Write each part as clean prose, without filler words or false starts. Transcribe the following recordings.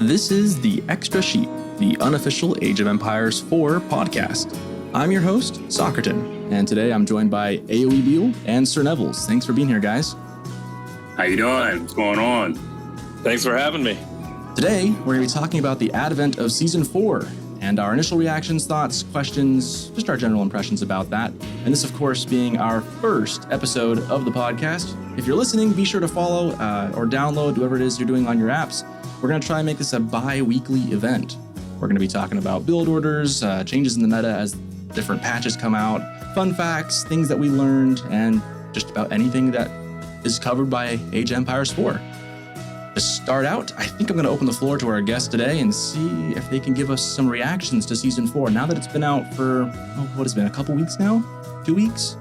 This is the Extra Sheet, the unofficial Age of Empires 4 podcast. I'm your host, Socerton, and today I'm joined by AoE Beal and Sir Nevels. Thanks for being here, guys. How you doing? What's going on? Thanks for having me. Today, we're going to be talking about the advent of Season 4 and our initial reactions, thoughts, questions, just our general impressions about that. And this, of course, being our first episode of the podcast. If you're listening, be sure to follow or download whatever it is you're doing on your apps. We're going to try and make this a bi-weekly event. We're going to be talking about build orders, changes in the meta as different patches come out, fun facts, things that we learned, and just about anything that is covered by Age of Empires 4. To start out, I think I'm going to open the floor to our guests today and see if they can give us some reactions to Season 4. Now that it's been out for, what has it been, a couple weeks now? 2 weeks?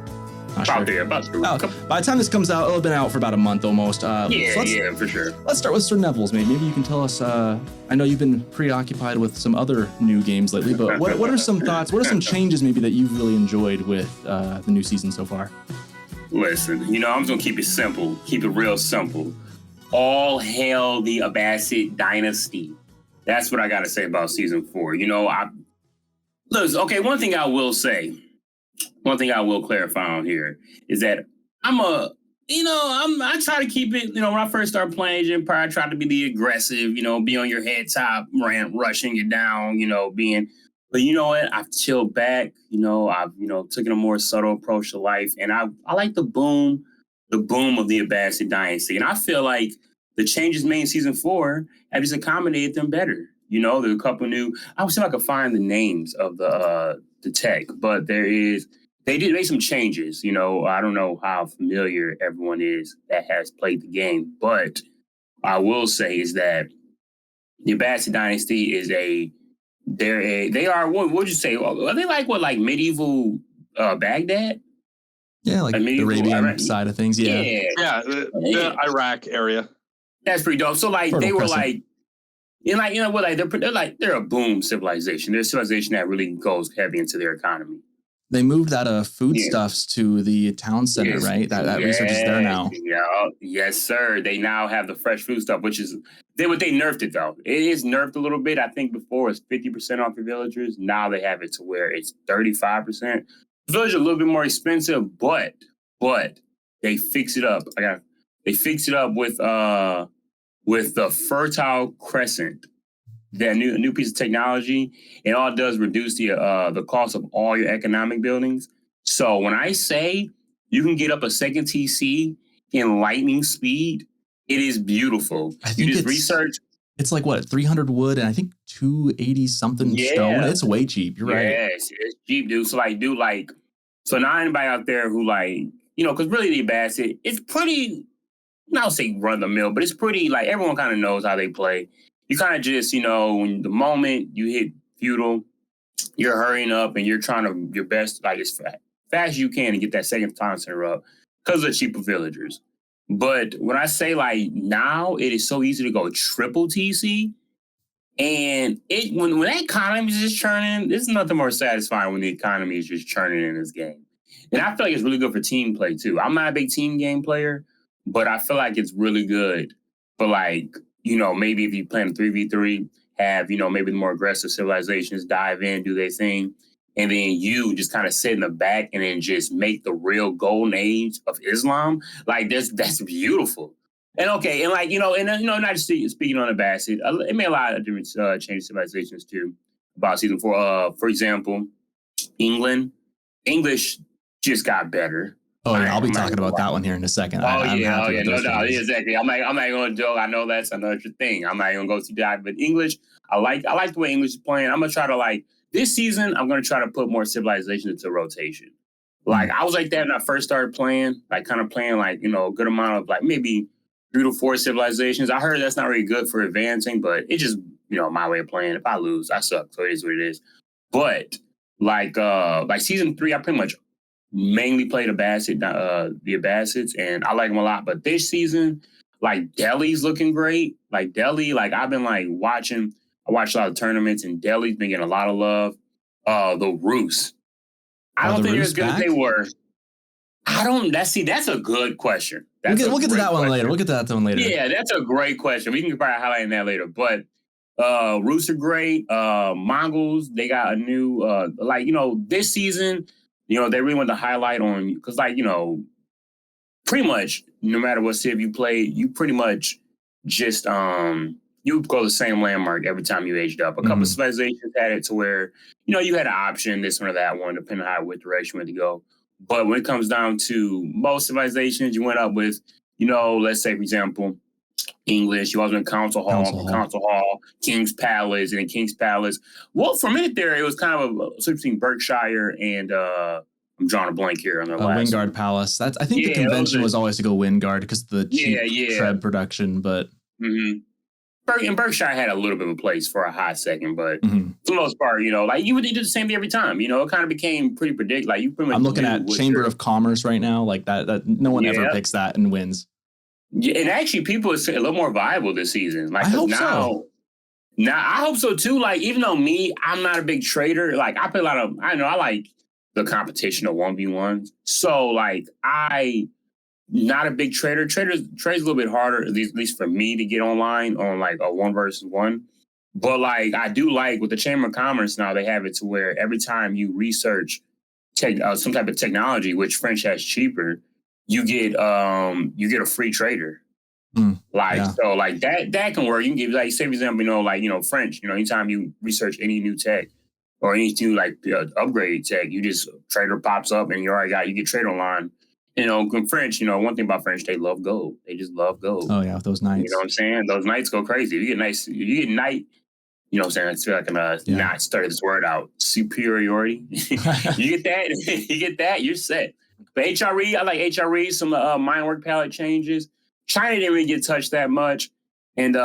About 2 weeks. By the time this comes out, it'll have been out for about a month almost. Yeah, for sure. Let's start with Sir Nevels. Maybe you can tell us, I know you've been preoccupied with some other new games lately, but what are some thoughts, what are some changes maybe that you've really enjoyed with the new season so far? Listen, I'm just going to keep it simple, keep it real simple. All hail the Abbasid dynasty. That's what I got to say about Season 4. One thing I will say, one thing I will clarify on here is that I try to keep it, when I first started playing Age of Empire, I tried to be the aggressive, be on your head top, rushing you down, but you know what? I've chilled back, I've, taken a more subtle approach to life. And I like the boom of the Abbasid dynasty. And I feel like the changes made in Season 4 have just accommodated them better. There's a couple new, I would see if I could find the names of the tech, but they did make some changes. I don't know how familiar everyone is that has played the game, but I will say is that the Abbasid dynasty is what would you say? Are they like medieval Baghdad? Yeah, like the Arabian side of things. Yeah. The Iraq area. That's pretty dope. So they were they're a boom civilization. They're a civilization that really goes heavy into their economy. They moved out of foodstuffs to the town center, right? That research is there now. Yeah, yes, sir. They now have the fresh food stuff, which is they nerfed it though. It is nerfed a little bit. I think before it was 50% off your villagers. Now they have it to where it's 35%. The village are a little bit more expensive, but they fix it up. They fix it up with the Fertile Crescent, that new piece of technology, and all it does reduce the cost of all your economic buildings. So when I say you can get up a second TC in lightning speed, it is beautiful. I think research. It's like 300 wood and I think 280 something stone. It's way cheap. You're right. Yes, it's cheap, dude. So now anybody out there who because really the Abbasid, it's pretty, I don't say run the mill, but it's pretty everyone kind of knows how they play. You kind of just, when the moment you hit feudal, you're hurrying up and you're trying to your best, as fast as you can to get that second town center up because of the cheaper villagers. But when I say now it is so easy to go triple TC, and when that economy is just churning, there's nothing more satisfying when the economy is just churning in this game. And I feel like it's really good for team play too. I'm not a big team game player, but I feel like it's really good for maybe if you play in 3v3, have, maybe the more aggressive civilizations dive in, do their thing. And then you just kind of sit in the back and then just make the real golden age of Islam. That's beautiful. And not just speaking on Abbasid, it made a lot of different changes civilizations too about Season 4. For example, English just got better. Oh, yeah, I'll be talking about that one here in a second. No doubt, exactly. I'm not going to joke. I know that's another thing. I'm not going to go too deep. But English, I like the way English is playing. I'm going to try to this season. I'm going to try to put more civilization into rotation. I was like that when I first started playing, a good amount of maybe 3 to 4 civilizations. I heard that's not really good for advancing, but it's just my way of playing. If I lose, I suck. So it is what it is. But Season 3, I pretty much mainly played the Abbasids, and I like them a lot. But this season, Delhi's looking great. Delhi, I've been watching. I watched a lot of tournaments, and Delhi's been getting a lot of love. The Rus, I don't think they're as good as they were. That's a good question. We'll get to that one later. We'll get to that one later. Yeah, that's a great question. We can probably highlight that later. But Roots are great. Mongols, they got a new this season, they really want to highlight on because pretty much no matter what civ you play, you pretty much just you go the same landmark every time you aged up. A couple of civilizations had it to where, you had an option, this one or that one, depending on what direction you want to go. But when it comes down to most civilizations, you went up with, let's say, for example, English. You always went Council Hall, King's Palace, and then King's Palace. Well, for a minute there, it was kind of a switch between Berkshire and I'm drawing a blank here on the last Wingard one. Palace. I think the convention was always to go Wingard because of the cheap Treb production, but and Berkshire had a little bit of a place for a hot second, but for the most part, you would do the same thing every time. It kind of became pretty predictable. Like you pretty much. I'm looking at Chamber of Commerce right now, like that no one ever picks that and wins. Yeah, and actually, people are a little more viable this season. Like I hope now, so. Now I hope so too. Like even though I'm not a big trader. Like I play a lot of. I like the competition of 1v1s. So like I not a big trader. Trade's a little bit harder, at least for me to get online on like a 1 versus 1. But like I do like with the Chamber of Commerce now they have it to where every time you research some type of technology, which French has cheaper, you get a free trader. So like that can work. You can give like say for example, French, anytime you research any new tech or any new upgrade tech, you just trader pops up and you get trade online. In French, one thing about French, they love gold. They just love gold. Oh yeah, those knights. You know what I'm saying? Those knights go crazy. You get knight. You know what I'm saying? I feel like I'm not started this word out. Superiority. You get that, you're set. But HRE, I like HRE, some Minework palette changes. China didn't really get touched that much. And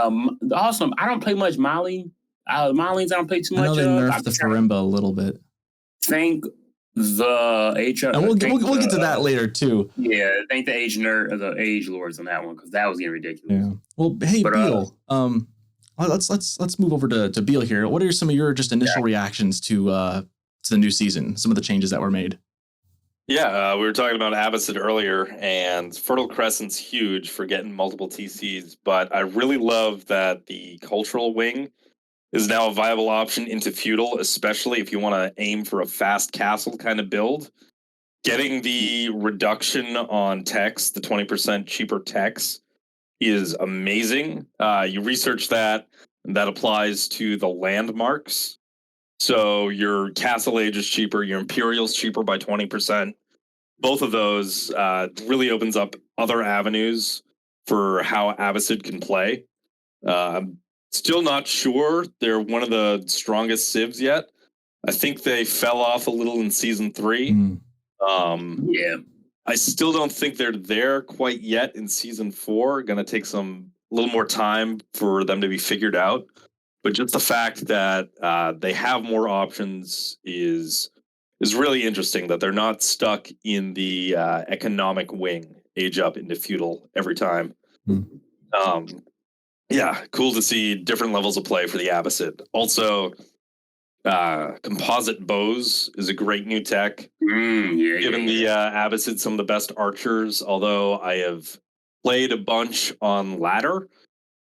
also, I don't play much Mali. Malines I don't play too much. I know they nerfed the Farimba a little bit. Thank the HR. And we'll get to that later too. Yeah, thank the age lords on that one because that was getting ridiculous. Yeah. Well, hey Beal, let's move over to Beal here. What are some of your just initial reactions to the new season? Some of the changes that were made. Yeah, we were talking about Abbasid earlier, and Fertile Crescent's huge for getting multiple TCs, but I really love that the cultural wing is now a viable option into feudal, especially if you want to aim for a fast castle kind of build. Getting the reduction on text, the 20% cheaper text, is amazing. You research that, and that applies to the landmarks. So your castle age is cheaper, your imperial's cheaper by 20%. Both of those really opens up other avenues for how Abbasid can play. I'm still not sure they're one of the strongest civs yet. I think they fell off a little in season 3. I still don't think they're there quite yet in season 4. Going to take a little more time for them to be figured out. But just the fact that they have more options is really interesting, that they're not stuck in the economic wing, age up into feudal every time. Yeah, cool to see different levels of play for the Abbasid. Also, composite bows is a great new tech. Giving the Abbasid some of the best archers, although I have played a bunch on ladder.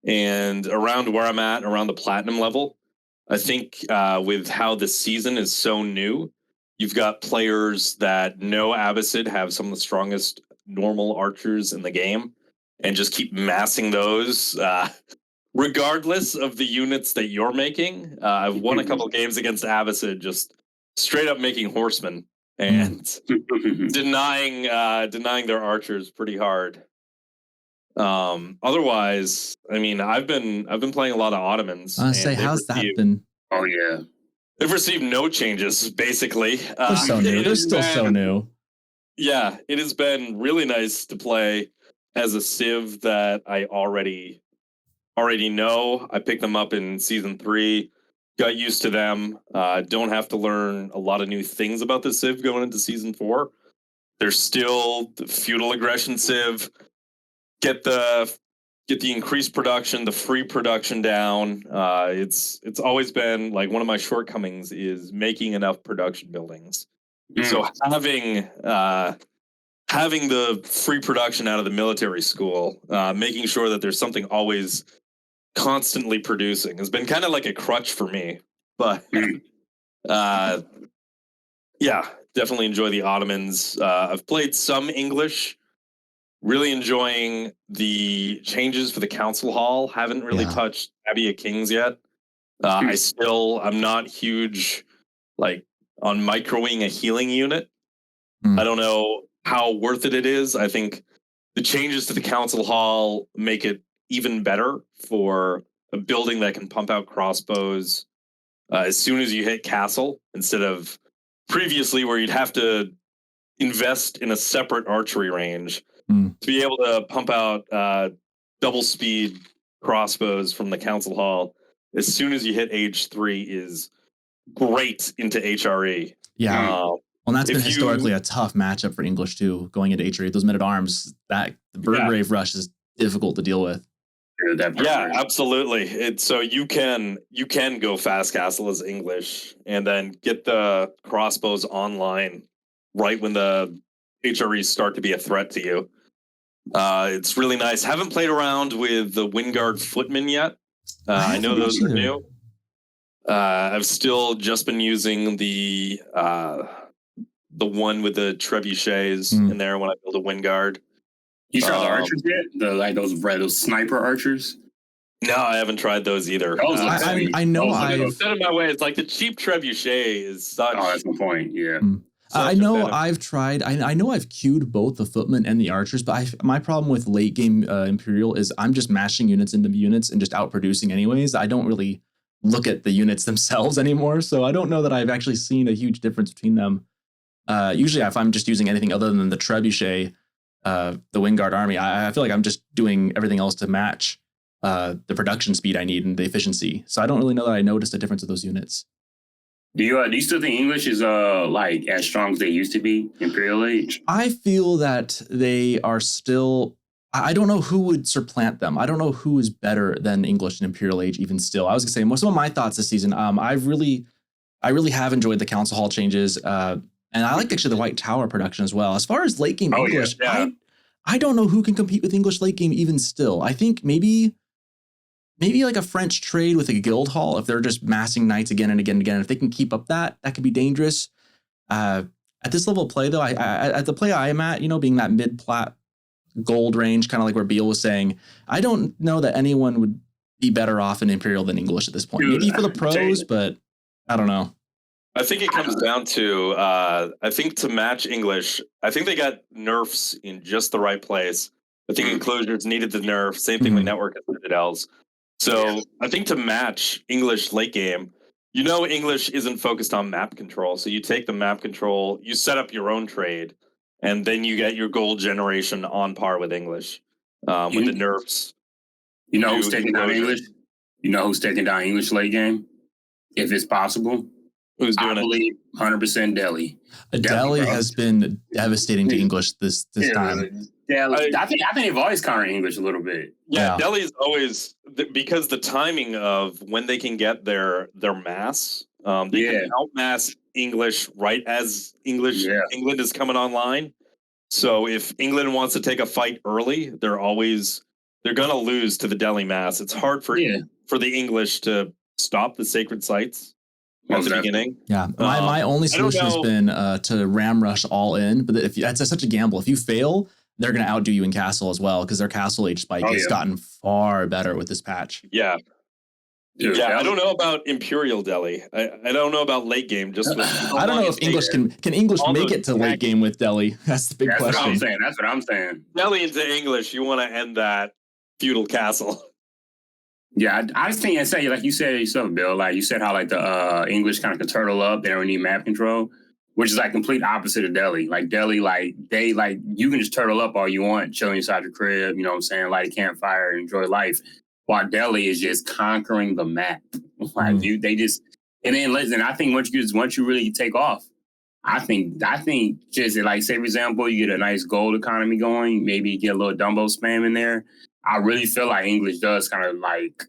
And around where I'm at, around the platinum level, I think with how this season is so new, you've got players that know Abbasid have some of the strongest normal archers in the game and just keep massing those regardless of the units that you're making. I've won a couple of games against Abbasid just straight up making horsemen and denying their archers pretty hard. Otherwise, I mean, I've been playing a lot of Ottomans. I say, how's that been? Oh yeah, they've received no changes basically. They're so new. They're still so new. Yeah, it has been really nice to play as a civ that I already know. I picked them up in season 3, got used to them. Don't have to learn a lot of new things about the civ going into season 4. There's still the feudal aggression civ. Get the increased production, the free production down. It's always been like one of my shortcomings is making enough production buildings. So having the free production out of the military school, making sure that there's something always constantly producing. It's been kind of like a crutch for me, but yeah, definitely enjoy the Ottomans. I've played some English. Really enjoying the changes for the council hall. Haven't really touched Abbey of Kings yet. I'm not huge like on microing a healing unit. I don't know how worth it is. I think the changes to the council hall make it even better for a building that can pump out crossbows as soon as you hit castle, instead of previously where you'd have to invest in a separate archery range to be able to pump out double speed crossbows from the council hall as soon as you hit age 3 is great into HRE. Yeah. Well, that's been historically a tough matchup for English too, going into HRE. Those men-at-arms, the Burgrave rush is difficult to deal with. Yeah, absolutely. So you can go fast castle as English and then get the crossbows online right when the HREs start to be a threat to you. It's really nice. Haven't played around with the Wingard Footmen yet. I know those are new. I've still just been using the one with the trebuchets in there when I build a Wingard. You tried the archers yet? Those sniper archers? No, I haven't tried those either. I know I've set in my way. It's like the cheap trebuchet is such. Oh, that's my point. Yeah. I know I've tried. I know I've queued both the footmen and the archers, but my problem with late game Imperial is I'm just mashing units into units and just outproducing anyways. I don't really look at the units themselves anymore, so I don't know that I've actually seen a huge difference between them. Usually, if I'm just using anything other than the trebuchet, the Wingard army, I feel like I'm just doing everything else to match the production speed I need and the efficiency. So I don't really know that I noticed a difference of those units. Do you still think English is like as strong as they used to be Imperial Age? I feel that they are still. I don't know who would supplant them. I don't know who is better than English in Imperial Age even still. I was gonna say some of my thoughts this season. I really have enjoyed the Council Hall changes, and I like actually the White Tower production as well. As far as late game English, I don't know who can compete with English late game even still. I think maybe like a French trade with a guild hall, if they're just massing knights again and again and again. If they can keep up that could be dangerous. At this level of play, though, at the play I am at, being that mid-plat gold range, kind of like where Beal was saying, I don't know that anyone would be better off in Imperial than English at this point. Maybe for the pros, but I don't know. I think it comes down to, I think to match English, I think they got nerfs in just the right place. I think enclosures needed the nerf. Same thing with Network and Citadels. So I think to match English late game, English isn't focused on map control. So you take the map control, you set up your own trade, and then you get your gold generation on par with English with the nerfs. You know who's taking down English? You know who's taking down English late game? If it's possible. Who's doing it? I believe 100% Delhi. Delhi has been devastating to English this time. Delhi. I think they've always countered English a little bit. Yeah, Delhi's always, because the timing of when they can get their mass, they can outmass English right as England is coming online. So if England wants to take a fight early, they're gonna lose to the Delhi mass. It's hard for the English to stop the sacred sites at the beginning. Yeah, my only solution has been to ram rush all in, but if that's such a gamble. If you fail, they're going to outdo you in castle as well, because their castle age spike has gotten far better with this patch. Yeah. Dude, I don't know about Imperial Delhi. I don't know about late game. Just with I don't know if English can English make it to late game with Delhi. That's the big question. That's what I'm saying. Delhi into English, you want to end that feudal castle. Yeah, I was thinking, say like you said yourself, Bill. Like you said, how like the English kind of can turtle up. They don't need map control, which is like complete opposite of Delhi. Like Delhi, you can just turtle up all you want, chilling inside your crib. You know what I'm saying? Light a campfire, enjoy life. While Delhi is just conquering the map. Like they just, and then listen. I think once you really take off, I think just like, say for example, you get a nice gold economy going, maybe get a little Dumbo spam in there. I really feel like English does kind of like,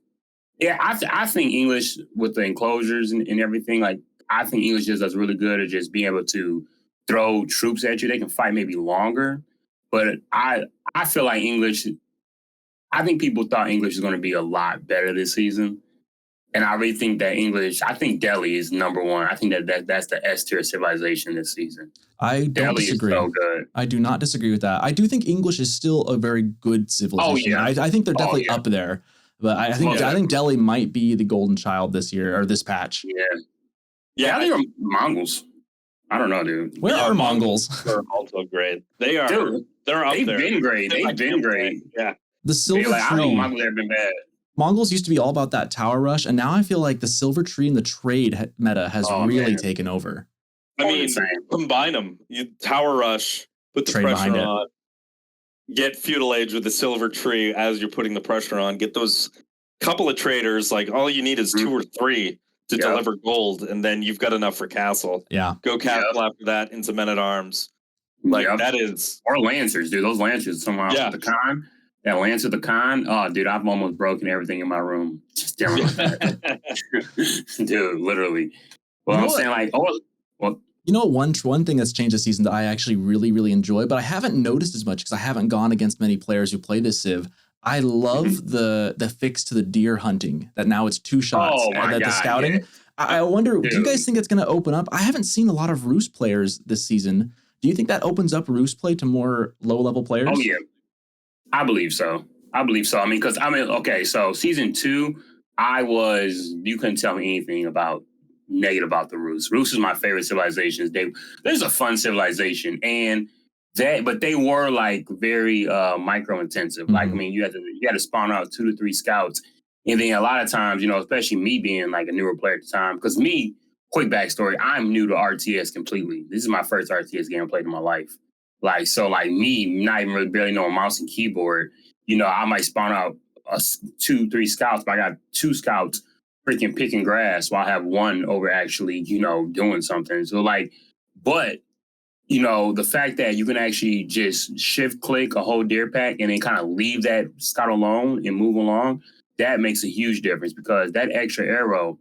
I think English with the enclosures and everything, like I think English just does really good at just being able to throw troops at you. They can fight maybe longer, but I feel like English, I think people thought English was going to be a lot better this season. And I really think that I think Delhi is number one. I think that's the S tier civilization this season. I don't Delhi disagree. is so good. I do not disagree with that. I do think English is still a very good civilization. Oh, yeah. I think they're definitely up there. But I think Delhi might be the golden child this year or this patch. Yeah, I think are Mongols. I don't know, dude. Where are Mongols? They're also great. They are. Dude, they're up there. They've been great. They've been great. Yeah. The silver tree. I don't think Mongols have been bad. Mongols used to be all about that tower rush, and now I feel like the silver tree and the trade meta has really taken over. I mean, combine them. You tower rush, put the pressure on, get feudal age with the silver tree as you're putting the pressure on. Get those couple of traders. Like all you need is 2 or 3 to deliver gold, and then you've got enough for castle. Yeah, go castle after that into men at arms. Like that is or lancers, dude. Those lancers somehow the Khan. That Lancer the Khan, oh, dude, I've almost broken everything in my room just dealing with that. Dude, literally. Well, I'm saying like, you know, one thing that's changed this season that I actually really, really enjoy, but I haven't noticed as much because I haven't gone against many players who play this Civ. I love the fix to the deer hunting, that now it's 2 shots. Oh, my God, the scouting. Yeah. I wonder, do you guys think it's going to open up? I haven't seen a lot of Roost players this season. Do you think that opens up Roost play to more low-level players? Oh, yeah. I believe so. I mean, okay, so season 2, you couldn't tell me anything negative about the Roost. Roost is my favorite civilization. There's a fun civilization, but they were like very micro intensive. Mm-hmm. Like, I mean, you had to spawn out 2 to 3 scouts. And then a lot of times, especially me being like a newer player at the time, because quick backstory, I'm new to RTS completely. This is my first RTS game I played in my life. Like, so like me, not even really barely knowing mouse and keyboard, I might spawn out 2, 3 scouts, but I got 2 scouts freaking picking grass while I have 1 over actually, doing something. So like, but, the fact that you can actually just shift click a whole deer pack and then kind of leave that scout alone and move along, that makes a huge difference because that extra arrow,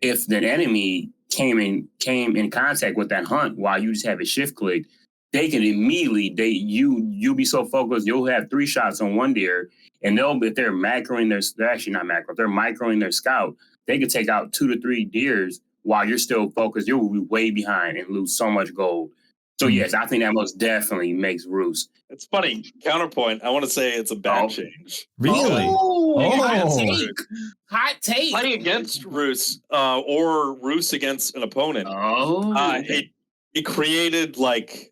if the enemy came in contact with that hunt while you just have it shift click, they can immediately, you'll be so focused, you'll have 3 shots on 1 deer, and if they're macroing they're actually not macro, if they're microing their scout, they can take out 2 to 3 deers while you're still focused. You'll be way behind and lose so much gold. So yes, I think that most definitely makes Roost. It's funny. Counterpoint, I want to say it's a bad change. Really? Hot take. Playing against Roost, or Roost against an opponent. It created like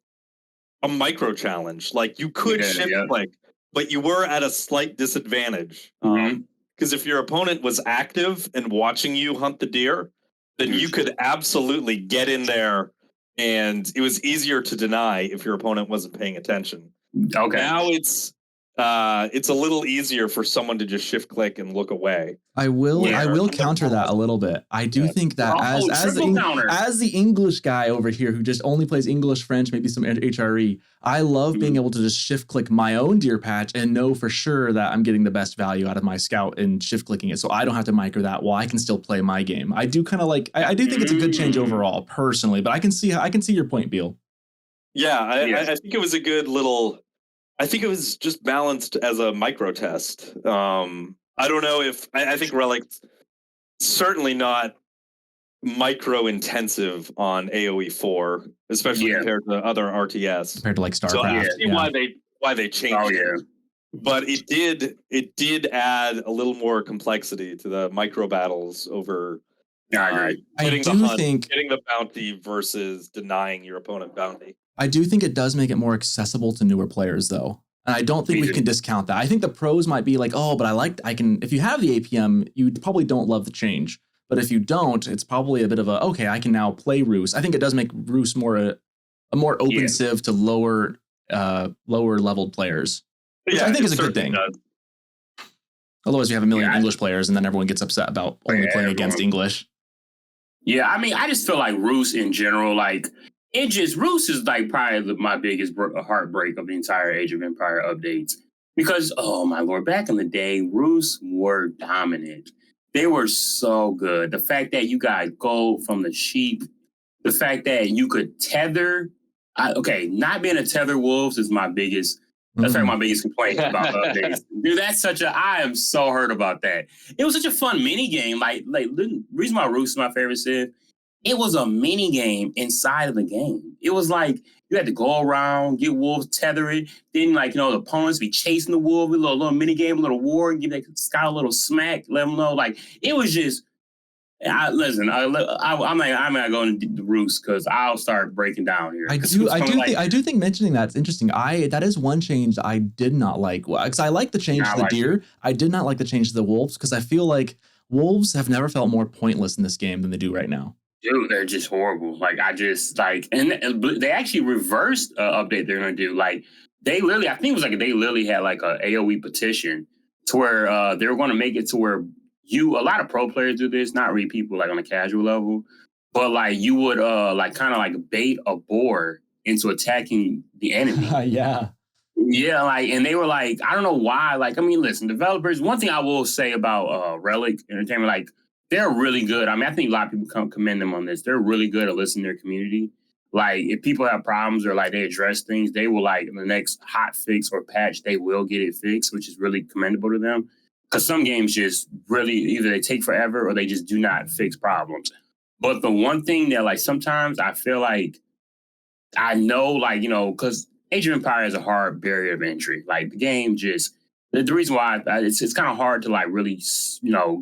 a micro challenge. Like you could shift click, but you were at a slight disadvantage. Because if your opponent was active and watching you hunt the deer, then you could absolutely get in there, and it was easier to deny if your opponent wasn't paying attention. Okay. Now it's a little easier for someone to just shift click and look away. I will counter that a little bit. I do think that as the English guy over here who just only plays English, French, maybe some HRE, I love being able to just shift click my own deer patch and know for sure that I'm getting the best value out of my scout and shift clicking it, so I don't have to micro that while I can still play my game. I do kind of like. I do think it's a good change overall, personally, but I can see your point, Beal. Yeah, I think it was a good little. I think it was just balanced as a micro test. I don't know if I think Relic's certainly not micro intensive on AoE 4, especially compared to other RTS. Compared to like StarCraft. So I see why they changed it. But it did add a little more complexity to the micro battles over getting the bounty versus denying your opponent bounty. I do think it does make it more accessible to newer players, though. And I don't think we can discount that. I think the pros might be like, if you have the APM, you probably don't love the change. But if you don't, it's probably a bit of I can now play Roost. I think it does make Roost a more open civ to lower leveled players, which I think is a good thing. Does. Otherwise, you have a million English players, and then everyone gets upset about only playing against English. Yeah, I mean, I just feel like Roost in general, like, Roost is like probably my biggest heartbreak of the entire Age of Empire updates. Because, oh my Lord, back in the day, Roost were dominant. They were so good. The fact that you got gold from the sheep, the fact that you could tether. Not being a tether wolves is my biggest That's like my biggest complaint about updates. Dude, I am so hurt about that. It was such a fun mini game. Like the reason why Roost is my favorite Civ, it was a mini game inside of the game. It was like you had to go around, get wolves, tether it. Then, like, the opponents be chasing the wolf, a little mini game, a little war, give that Scott a little smack, let them know. Like, it was just. I'm not going to the Roost because I'll start breaking down here. I do think mentioning that's interesting. That is one change I did not like. Because I like the change to the deer. I did not like the change to the wolves because I feel like wolves have never felt more pointless in this game than they do right now. Dude, they're just horrible. Like, and they actually reversed update they're going to do. Like, they literally had like a AOE petition to where they were going to make it to where a lot of pro players do this, not really people like on a casual level, but like you would kind of bait a boar into attacking the enemy. Yeah. Yeah, and they were like, I don't know why. Listen, developers, one thing I will say about Relic Entertainment, they're really good. I think a lot of people commend them on this. They're really good at listening to their community. Like, if people have problems or they address things, they will in the next hot fix or patch, they will get it fixed, which is really commendable to them. Because some games just really either they take forever or they just do not fix problems. But the one thing that sometimes I feel like I know because Age of Empire is a hard barrier of entry. Like, the game just the reason why it's kind of hard to really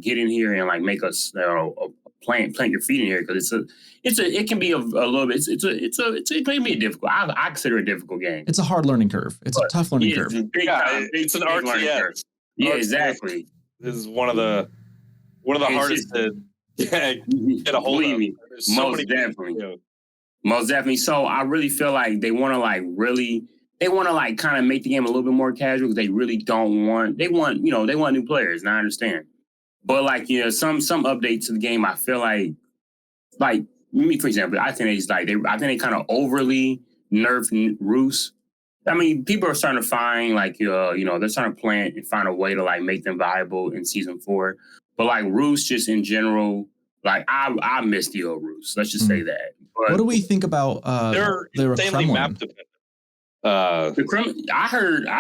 get in here and make us plant your feet in here because it can be a little bit it can be a difficult. I consider it a difficult game. It's a hard learning curve. It's a tough learning curve. It's an RTS. Yeah, exactly. This is one of the hardest to get a hold of. Most definitely. So I really feel like they want to kind of make the game a little bit more casual because they really want new players, and I understand. But some updates to the game, I feel like me, for example, I think they kind of overly nerfed Roost. People are starting to find they're starting to plant and find a way to make them viable in season 4. But Roost, just in general, I miss the old Roost. Let's just say that. But what do we think about they're insanely map dependent? The Kremlin, I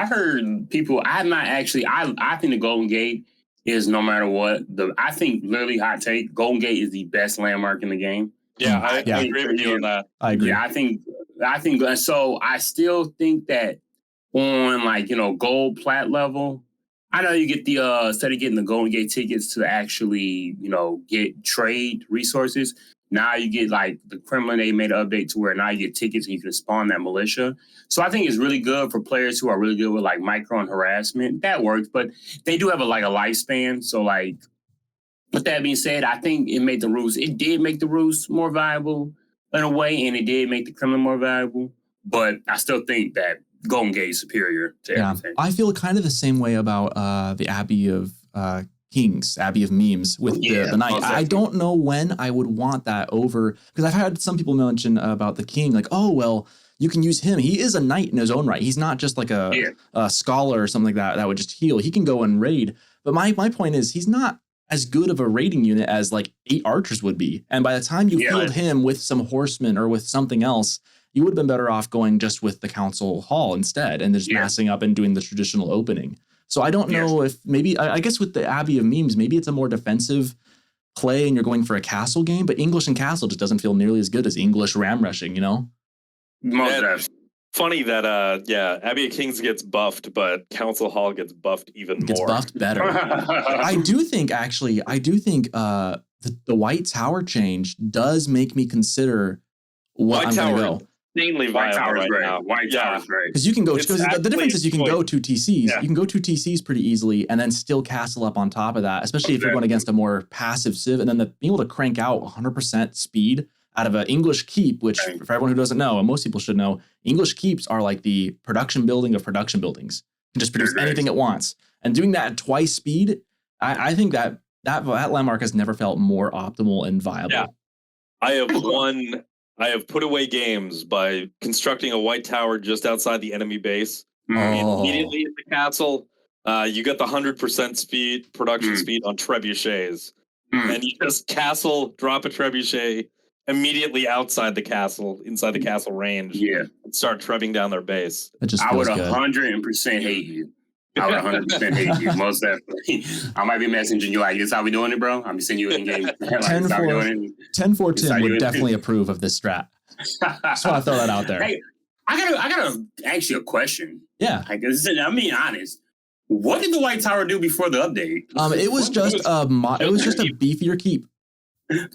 heard people. I have not actually. I think the Golden Gate is, no matter what. I think, literally, hot take, Golden Gate is the best landmark in the game. Yeah, I agree with you on that. I agree. Yeah, I think so. I still think that on gold plat level, I know you get the instead of getting the Golden Gate tickets to actually get trade resources. Now you get the Kremlin. They made an update to where now you get tickets and you can spawn that militia. So I think it's really good for players who are really good with micro and harassment. That works, but they do have a lifespan. So with that being said, I think it made the Roost. It did make the Roost more viable in a way, and it did make the Kremlin more valuable. But I still think that Golden Gate is superior to everything. I feel kind of the same way about the Abbey of Kings, Abbey of Memes with the Knight. I don't know when I would want that over, because I've had some people mention about the King, you can use him. He is a knight in his own right. He's not just a scholar or something like that would just heal. He can go and raid. But my point is, he's not as good of a raiding unit as 8 archers would be. And by the time you killed him with some horsemen or with something else, you would have been better off going just with the council hall instead and just massing up and doing the traditional opening. So I don't know if maybe, I guess with the Abbey of Memes, maybe it's a more defensive play and you're going for a castle game, but English and castle just doesn't feel nearly as good as English ram rushing, Funny that Abbey of Kings gets buffed, but Council Hall gets buffed even more. Gets buffed better. I do think the White Tower change does make me consider what I'm going to go. Insanely viable right now. White Tower's great. Because you can go, the difference is you can go 2 TCs. Yeah. You can go 2 TCs pretty easily and then still castle up on top of that, especially if you're going against a more passive civ. And then being able to crank out 100% speed out of an English keep, which for everyone who doesn't know, and most people should know, English keeps are the production building of production buildings. You can just produce anything it wants. And doing that at twice speed, I think that landmark has never felt more optimal and viable. Yeah. I have put away games by constructing a white tower just outside the enemy base. Immediately at the castle, you get the 100% production speed on trebuchets. And you just castle, drop a trebuchet, immediately outside the castle, inside the castle range, and start trebuing down their base. It just I would feels good. 100% hate you. I would 100% hate you, most definitely. I might be messaging you like, this how we doing it, bro? I'm sending you an in-game. Like, 10-4 Tim would definitely approve of this strat. Just want to throw that out there. Hey, I gotta ask you a question. Yeah. I'm being honest. What did the White Tower do before the update? It was just a beefier keep.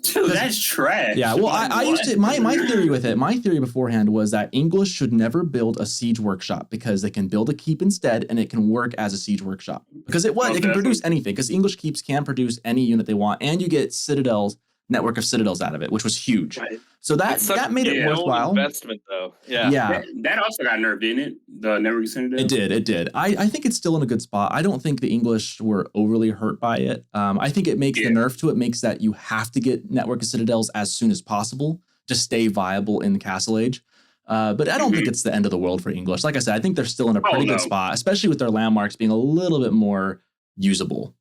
Dude, that's trash. Yeah, well, I used to my theory with it. My theory beforehand was that English should never build a siege workshop because they can build a keep instead, and it can work as a siege workshop because it can produce anything. Because English keeps can produce any unit they want, and you get network of citadels out of it, which was huge. Right. So that made it worthwhile. Investment though, yeah. That also got nerfed, didn't it? The network of citadels. It did. I think it's still in a good spot. I don't think the English were overly hurt by it. I think it makes the nerf to it makes that you have to get network of citadels as soon as possible to stay viable in the Castle Age. But I don't think it's the end of the world for English. Like I said, I think they're still in a pretty good spot, especially with their landmarks being a little bit more usable.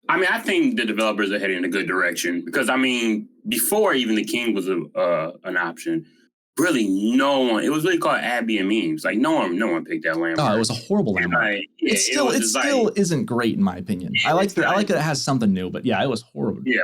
I mean, I think the developers are heading in a good direction because, I mean, before even the king was an option, really it was really called Abbey and Memes. Like, no one picked that landmark. Oh, it was a horrible landmark. It still isn't great in my opinion. I like that it has something new, but yeah, it was horrible. Yeah.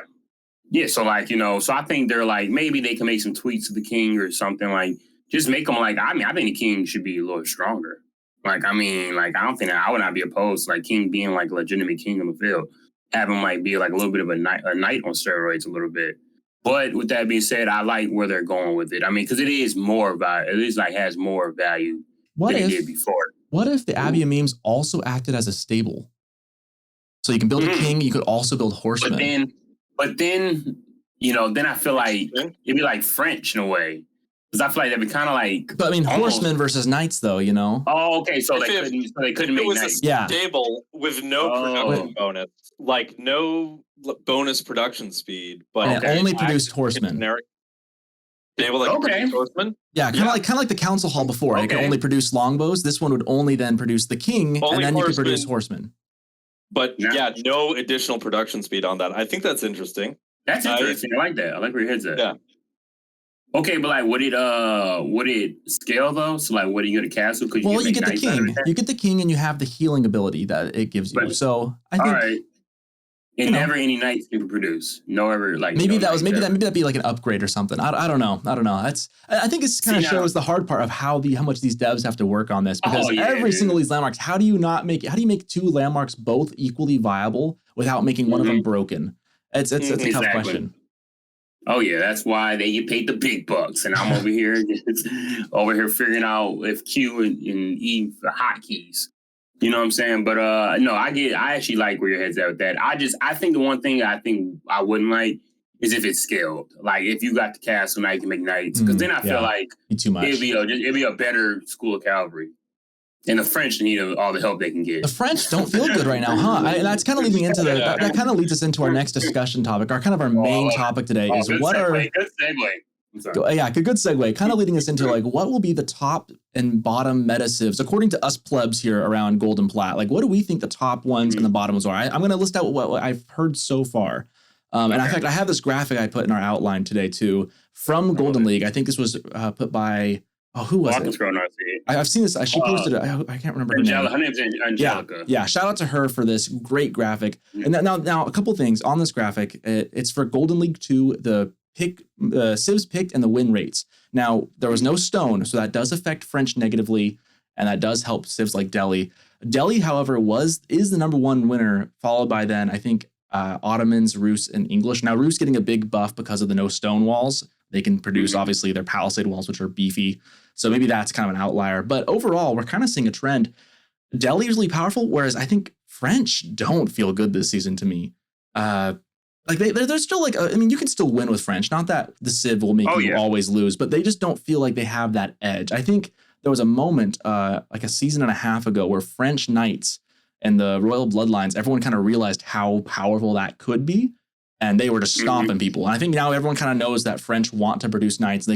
Yeah, so like, so I think they're like, maybe they can make some tweaks to the king or something, like, just make them like, I think the king should be a little stronger. Like, I don't think I would not be opposed to like king being like a legitimate king on the field. Have him like be like a little bit of a knight on steroids a little bit. But with that being said, I like where they're going with it. I mean, because it is more value. It is like has more value than it did before. What if the Abbey of Memes also acted as a stable? So you can build a king, you could also build horsemen. But then then I feel like it'd be like French in a way. Because I feel like that'd be kind of like. But I mean, horsemen versus knights, though, Oh, okay. So they couldn't make knights. It was a stable with no production bonus, like no bonus production speed, but it only produced horsemen. Stable that produced horsemen. Yeah, kind of like the council hall before. It could only produce longbows. This one would only then produce the king, and then you could produce horsemen. But no additional production speed on that. I think that's interesting. That's interesting. I like that. I like where your head's at. Yeah. Okay, but like, would it scale though? So like, what do you get a castle? Well, you get the king. You get the king, and you have the healing ability that it gives you. Right. So I think. All right. And never any knights can produce. No ever like. Maybe that'd be like an upgrade or something. I don't know. I think it's kind of shows the hard part of how much these devs have to work on this because every single of these landmarks. How do you make two landmarks both equally viable without making one of them broken? It's a tough question. Oh yeah, that's why they get paid the big bucks, and I'm over here figuring out if Q and E are hotkeys. You know what I'm saying? But no, I actually like where your head's at with that. I think the one thing I think I wouldn't like is if it's scaled. Like if you got the castle, now you can make knights, because then I feel like too much. It'd be a better school of cavalry. And the French need all the help they can get. The French don't feel good right now, huh? And that's kind of leading into that kind of leads us into our next discussion topic. Our main topic today is what are good segue. Yeah, good segue. Kind of leading us into like what will be the top and bottom meta civs according to us plebs here around Golden Plat. Like, what do we think the top ones and the bottoms are? I'm going to list out what I've heard so far. And in fact, I have this graphic I put in our outline today too from Golden League. I think this was put by. Oh, who was it? I've seen this. She posted it. I can't remember her name. Her name's Angelica. Yeah. Shout out to her for this great graphic. And now a couple things on this graphic. It's for Golden League 2, the civs picked and the win rates. Now, there was no stone, so that does affect French negatively, and that does help civs like Delhi. Delhi, however, is the number one winner, followed by then, I think, Ottomans, Rus, and English. Now, Rus getting a big buff because of the no stone walls. They can produce, obviously, their palisade walls, which are beefy. So maybe that's kind of an outlier. But overall, we're kind of seeing a trend. Delhi is really powerful, whereas I think French don't feel good this season to me. Like they're still like, you can still win with French. Not that the Civ will make you always lose, but they just don't feel like they have that edge. I think there was a moment like a season and a half ago where French knights and the royal bloodlines, everyone kind of realized how powerful that could be. And they were just stomping people. And I think now everyone kind of knows that French want to produce knights.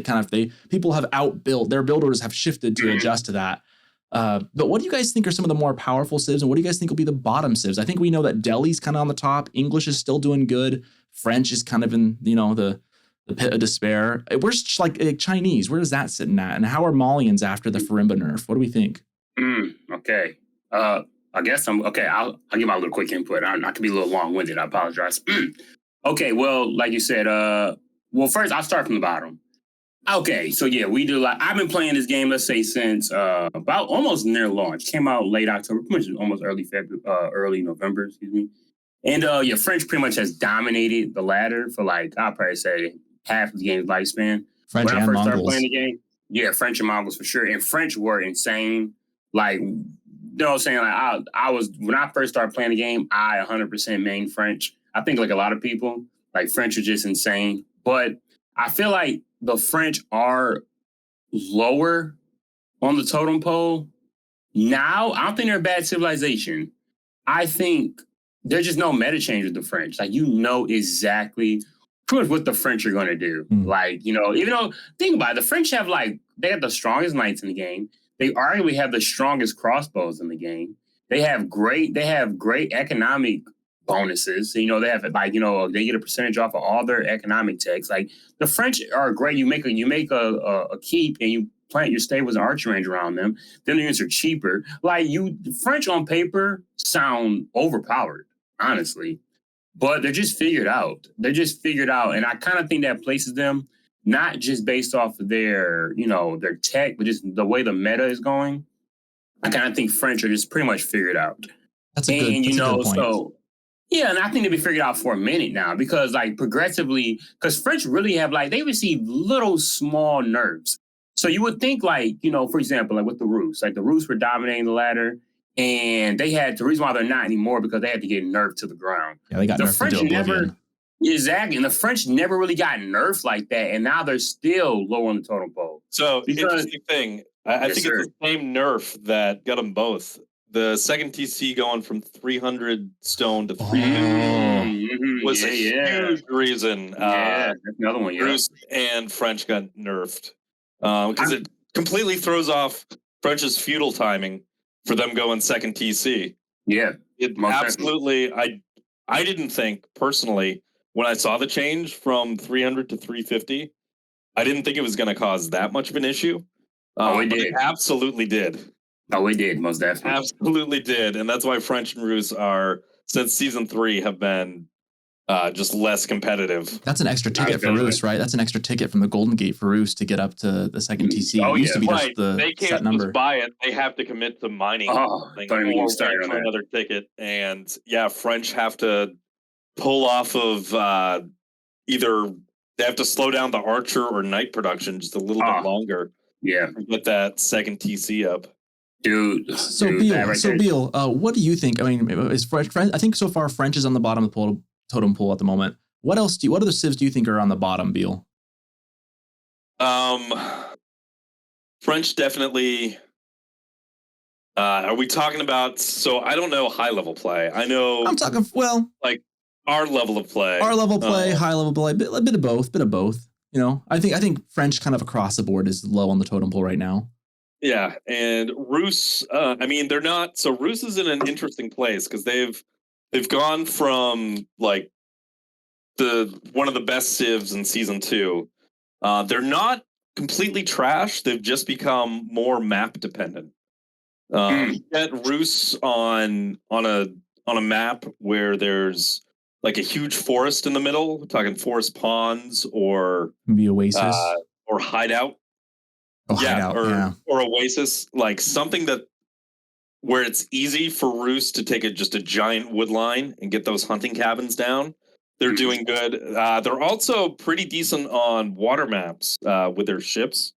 People have outbuilt, their builders have shifted to adjust to that. But what do you guys think are some of the more powerful civs, and what do you guys think will be the bottom civs? I think we know that Delhi's kind of on the top. English is still doing good. French is kind of in, the The Pit of Despair. Where's like Chinese? Where is that sitting at? And how are Malians after the Farimba nerf? What do we think? Okay. I guess I'm okay. I'll give my little quick input. I could be a little long winded. I apologize. Okay. Well, like you said, well, first I'll start from the bottom. Okay, so yeah, we do. Like, I've been playing this game, let's say, since about almost near launch. Came out late October, pretty much almost early February, early November, excuse me. And yeah, French pretty much has dominated the ladder for like I'll probably say half of the game's lifespan. French when I and first started Mongols. playing the game, yeah, French and Mongols for sure. And French were insane. Like, you know what I'm saying? Like I was when I first started playing the game, I 100% main French. I think like a lot of people, like French are just insane. But I feel like the French are lower on the totem pole. Now, I don't think they're a bad civilization. I think there's just no meta change with the French. Like, you know exactly pretty much what the French are going to do. Like, you know, even though, think about it, the French have like, they have the strongest knights in the game. They arguably have the strongest crossbows in the game. They have great economic bonuses. You know, they have like, you know, they get a percentage off of all their economic techs. Like the French are great. You make a keep and you plant your stables and archer range around them. Then the units are cheaper. Like the French on paper sound overpowered, honestly, but they're just figured out. And I kind of think that places them not just based off of their, you know, their tech, but just the way the meta is going. I kind of think French are just pretty much figured out. That's a good point. So yeah, and I think they'll be figured out for a minute now because like progressively, because French really have like, they receive little small nerfs. So you would think like, you know, for example, like with the Rus, like the Rus were dominating the ladder and they had, the reason why they're not anymore because they had to get nerfed to the ground. Yeah, they got nerfed French to oblivion. Exactly. And the French never really got nerfed like that. And now they're still low on the totem pole. So interesting thing. I think it's the same nerf that got them both. The second TC going from 300 stone to 350 was a huge reason. That's another one. Bruce and French got nerfed because it completely throws off French's feudal timing for them going second TC. Yeah, it absolutely. I didn't think personally when I saw the change from 300 to 350, I didn't think it was going to cause that much of an issue. It absolutely did. Oh, we did, most definitely. Absolutely did. And that's why French and Rus are, since season 3, have been just less competitive. That's an extra ticket for Rus, right? That's an extra ticket from the Golden Gate for Rus to get up to the second TC. Oh, it used to be just the they can't set number. Just buy it. They have to commit to mining or another ticket. And yeah, French have to pull off of either they have to slow down the archer or knight production just a little bit longer. Yeah. To get that second TC up. Dude, Beal, what do you think? I mean, is French? I think so far French is on the bottom of the totem pole at the moment. What other civs do you think are on the bottom, Beal? French definitely. Are we talking about? So I don't know high level play. I know I'm talking like our level of play. High level play, a bit of both. You know, I think French kind of across the board is low on the totem pole right now. Yeah, and Rus, I mean, they're not. So Rus is in an interesting place because they've gone from like one of the best civs in season 2. They're not completely trash. They've just become more map dependent. Get Rus on a map where there's like a huge forest in the middle. We're talking forest ponds or maybe oasis or hideout. Or oasis, like something where it's easy for Rus to take just a giant wood line and get those hunting cabins down. They're doing good. They're also pretty decent on water maps with their ships.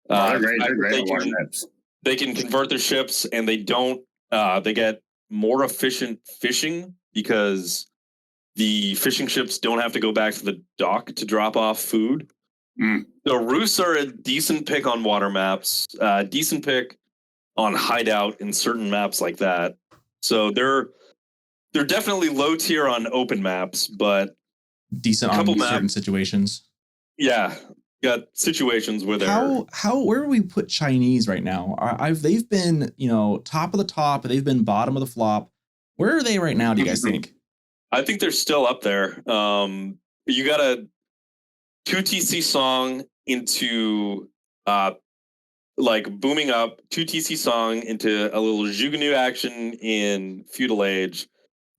They're great on water maps. They can convert their ships and they don't. They get more efficient fishing because the fishing ships don't have to go back to the dock to drop off food. The Rus are a decent pick on water maps, decent pick on hideout in certain maps like that. So they're definitely low tier on open maps, but decent on certain situations. Yeah, got situations where they're where do we put Chinese right now? They've been top of the top, they've been bottom of the flop. Where are they right now? Do you guys think? I think they're still up there. You gotta. 2 TC song into like booming up, 2 TC song into a little Jugunu action in feudal age,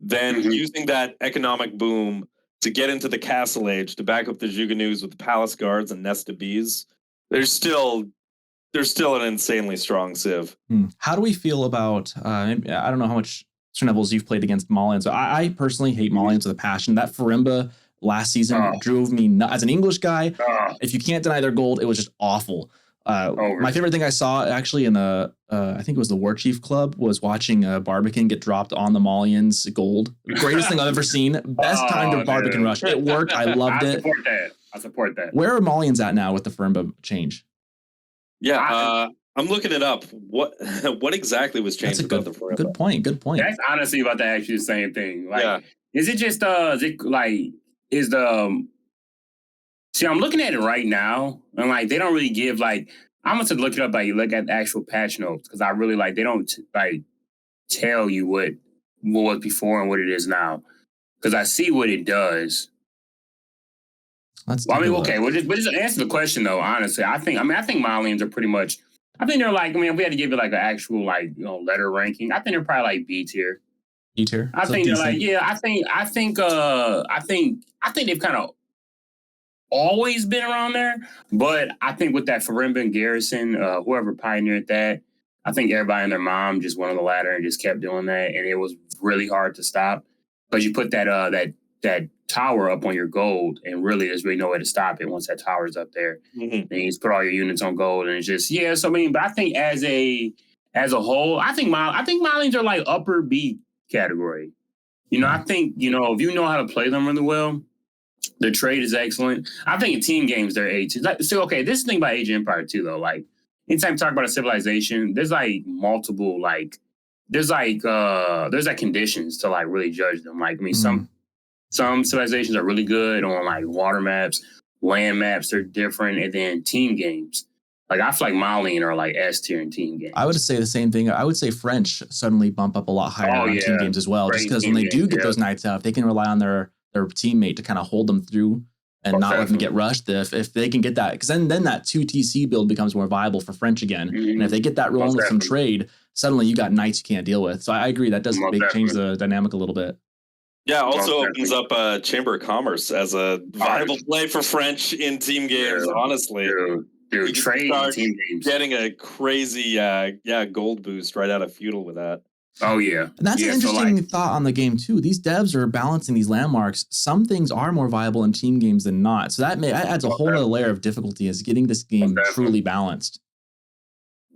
then using that economic boom to get into the castle age to back up the Jugunus with the palace guards and nest of bees. There's still an insanely strong civ. How do we feel about I don't know how much Nevels you've played against Malians. I personally hate Malians with a passion. That Farimba last season drove me nuts. As an English guy, if you can't deny their gold, it was just awful. My favorite thing I saw actually in the I think it was the War Chief Club was watching Barbican get dropped on the Malians gold. Greatest thing I've ever seen. Best time to Barbican rush. It worked. I loved it. I support that. Where are Malians at now with the Farimba change? Yeah, I'm looking it up. What exactly was changed about the Farimba? Good point. That's honestly about to ask you the same thing. Like, is it just See, I'm looking at it right now, and like they don't really give like I'm gonna look it up. Like look at the actual patch notes because I really like they don't like tell you what was before and what it is now because I see what it does. Just answer the question though. Honestly, I think Malians are pretty much. I think they're like. I mean, if we had to give it like an actual like letter ranking, I think they're probably like B tier. B tier. I think they're like I think they've kind of always been around there, but I think with that Farimba and Garrison, whoever pioneered that, I think everybody and their mom just went on the ladder and just kept doing that, and it was really hard to stop because you put that tower up on your gold, and really there's really no way to stop it once that tower's up there. Then you just put all your units on gold, and it's just So I mean, but I think as a whole, I think Malians are like upper B category. I think if you know how to play them really well. Their trade is excellent. I think in team games they're A too. This is the thing about Age of Empire too, though. Like anytime you talk about a civilization, there's like multiple there's conditions to like really judge them. Like I mean, some civilizations are really good on like water maps, land maps. They're different, and then team games. Like I feel like Malian are like S tier in team games. I would say the same thing. I would say French suddenly bump up a lot higher on team games as well, just because when they do get those nights out, they can rely on their teammate to kind of hold them through and not let them get rushed. If they can get that, because then that 2 TC build becomes more viable for French again. And if they get that rolling with some trade, suddenly you got knights you can't deal with. So I agree that does change the dynamic a little bit. Yeah, also opens up Chamber of Commerce as a viable play for French in team games. Honestly, dude, trade in team games, getting a crazy gold boost right out of feudal with that. Oh, yeah. And that's an interesting thought on the game, too. These devs are balancing these landmarks. Some things are more viable in team games than not. So that adds a whole other layer of difficulty as getting this game truly balanced.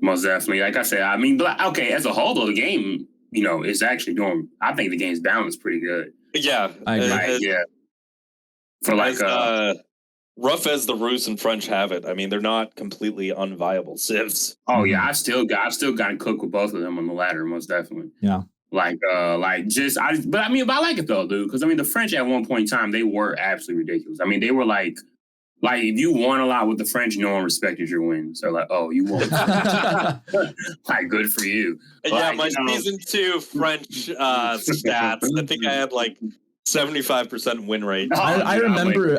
Most definitely. Like I said, I mean, as a whole, though, the game, is actually I think the game's balanced pretty good. Yeah. I agree. For rough as the Rus and French have it, I mean, they're not completely unviable civs. Oh yeah, I've still got to cook with both of them on the ladder, most definitely. Yeah. But I like it though, dude, because I mean, the French at one point in time they were absolutely ridiculous. I mean, they were like if you won a lot with the French, no one respected your wins. They're like, oh, you won, like good for you. Yeah, my season 2 French stats. I think I had like 75% win rate. I remember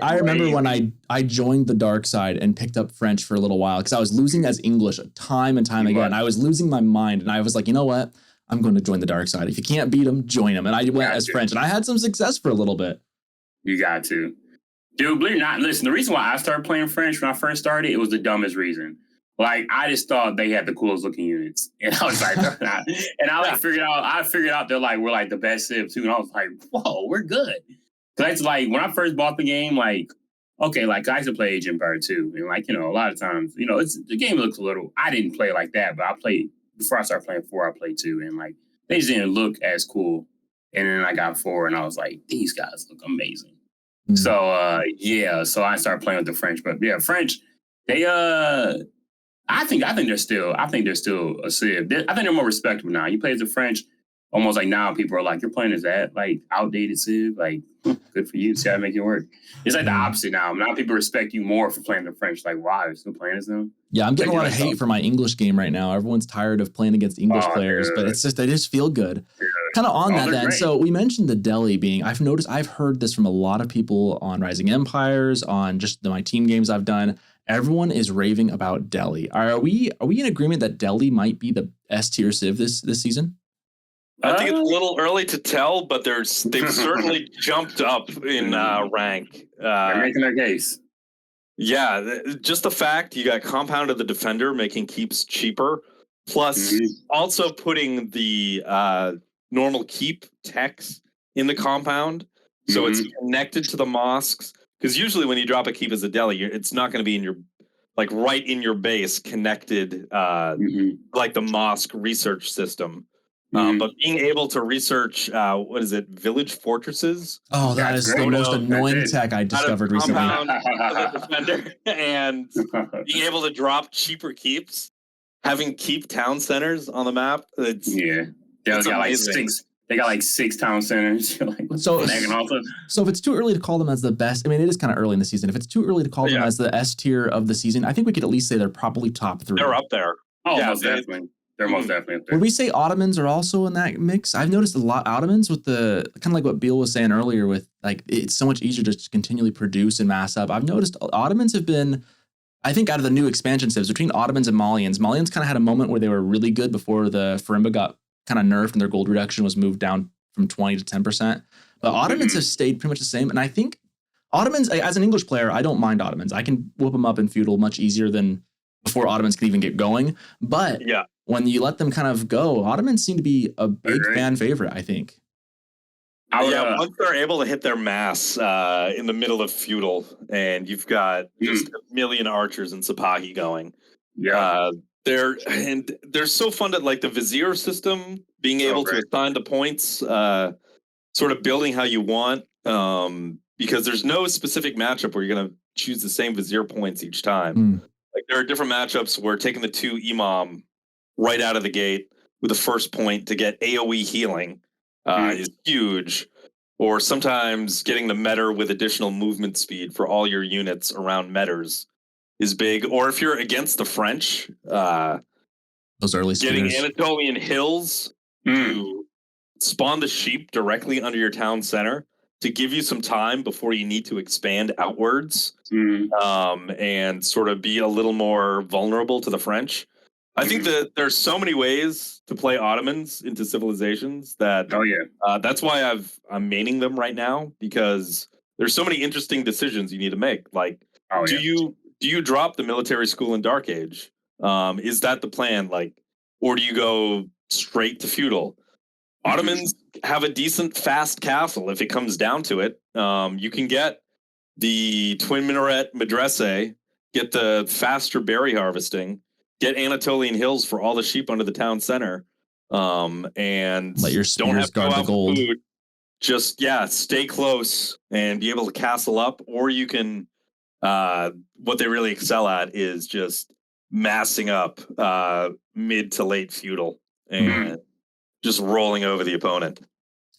when I joined the dark side and picked up French for a little while because I was losing as English time and time again. I was losing my mind, and I was like, you know what? I'm going to join the dark side. If you can't beat them, join them. And I went as French, and I had some success for a little bit. You got to. Dude, believe it or not, listen, the reason why I started playing French when I first started, it was the dumbest reason. Like, I just thought they had the coolest looking units. And I was like, figured out they're like, we're like the best civ too. And I was like, whoa, we're good. That's like, when I first bought the game, like, okay, like I used to play Age of Empire 2. And like, a lot of times, the game looks a little, I didn't play like that, but before I started playing 4, I played 2. And like, they just didn't look as cool. And then I got 4 and I was like, these guys look amazing. Mm-hmm. So I started playing with the French. But yeah, French, they, I think they're still a civ. I think they're more respectable now. You play as the French, almost like now people are like, you're playing as that like outdated civ. Like, good for you. See how to make it work. It's like the opposite now. Now people respect you more for playing the French. Like, wow, you're still playing as them. Yeah, I'm getting a lot of hate for my English game right now. Everyone's tired of playing against English players, but it's just they just feel good. kind of on Oh, that they're then. great. So we mentioned the deli being, I've heard this from a lot of people on Rising Empires, on just my team games I've done. Everyone is raving about deli. Are we in agreement that deli might be the S tier civ this season? I think it's a little early to tell, but they've certainly jumped up in rank. They're making their case. Yeah, just the fact you got Compound of the Defender making keeps cheaper, plus also putting the normal keep techs in the compound, so it's connected to the mosques. Because usually when you drop a keep as a deli, it's not going to be in your right in your base connected like the mosque research system. But being able to research, what is it, village fortresses? Oh, that is the most annoying tech I discovered recently. Defender, and being able to drop cheaper keeps, having keep town centers on the map. They got like six town centers. So if it's too early to call them as the best, I mean, it is kind of early in the season. If it's too early to call them as the S tier of the season, I think we could at least say they're probably top 3. They're up there. Oh, yeah, most definitely. They're most definitely up there. Would we say Ottomans are also in that mix? I've noticed a lot Ottomans with the kind of like what Beal was saying earlier with like it's so much easier to just continually produce and mass up. I've noticed Ottomans have been, I think out of the new expansion civs between Ottomans and Malians kind of had a moment where they were really good before the Farimba got kind of nerfed and their gold reduction was moved down from 20 to 10%. But Ottomans have stayed pretty much the same. And I think Ottomans, as an English player, I don't mind Ottomans. I can whoop them up in feudal much easier than before Ottomans could even get going. But when you let them kind of go, Ottomans seem to be a big fan favorite, I think. Once they're able to hit their mass in the middle of feudal, and you've got just a million archers and Sipahi going. They're so fun at like the vizier system, being able to assign the points, sort of building how you want, because there's no specific matchup where you're going to choose the same vizier points each time. Like there are different matchups where taking the 2 imam right out of the gate with the first point to get AoE healing is huge, or sometimes getting the meter with additional movement speed for all your units around meters is big. Or if you're against the French, those early getting speeders. Anatolian hills to spawn the sheep directly under your town center to give you some time before you need to expand outwards and sort of be a little more vulnerable to the French. I think that there's so many ways to play Ottomans into civilizations that that's why I'm maining them right now, because there's so many interesting decisions you need to make. Like, do you drop the military school in Dark Age? Is that the plan? Like, or do you go straight to feudal? Ottomans have a decent fast castle if it comes down to it. You can get the twin minaret madrasa, get the faster berry harvesting, get Anatolian hills for all the sheep under the town center, and let your spears guard the gold. Food. Just stay close and be able to castle up, or you can. What they really excel at is just massing up mid to late feudal and just rolling over the opponent.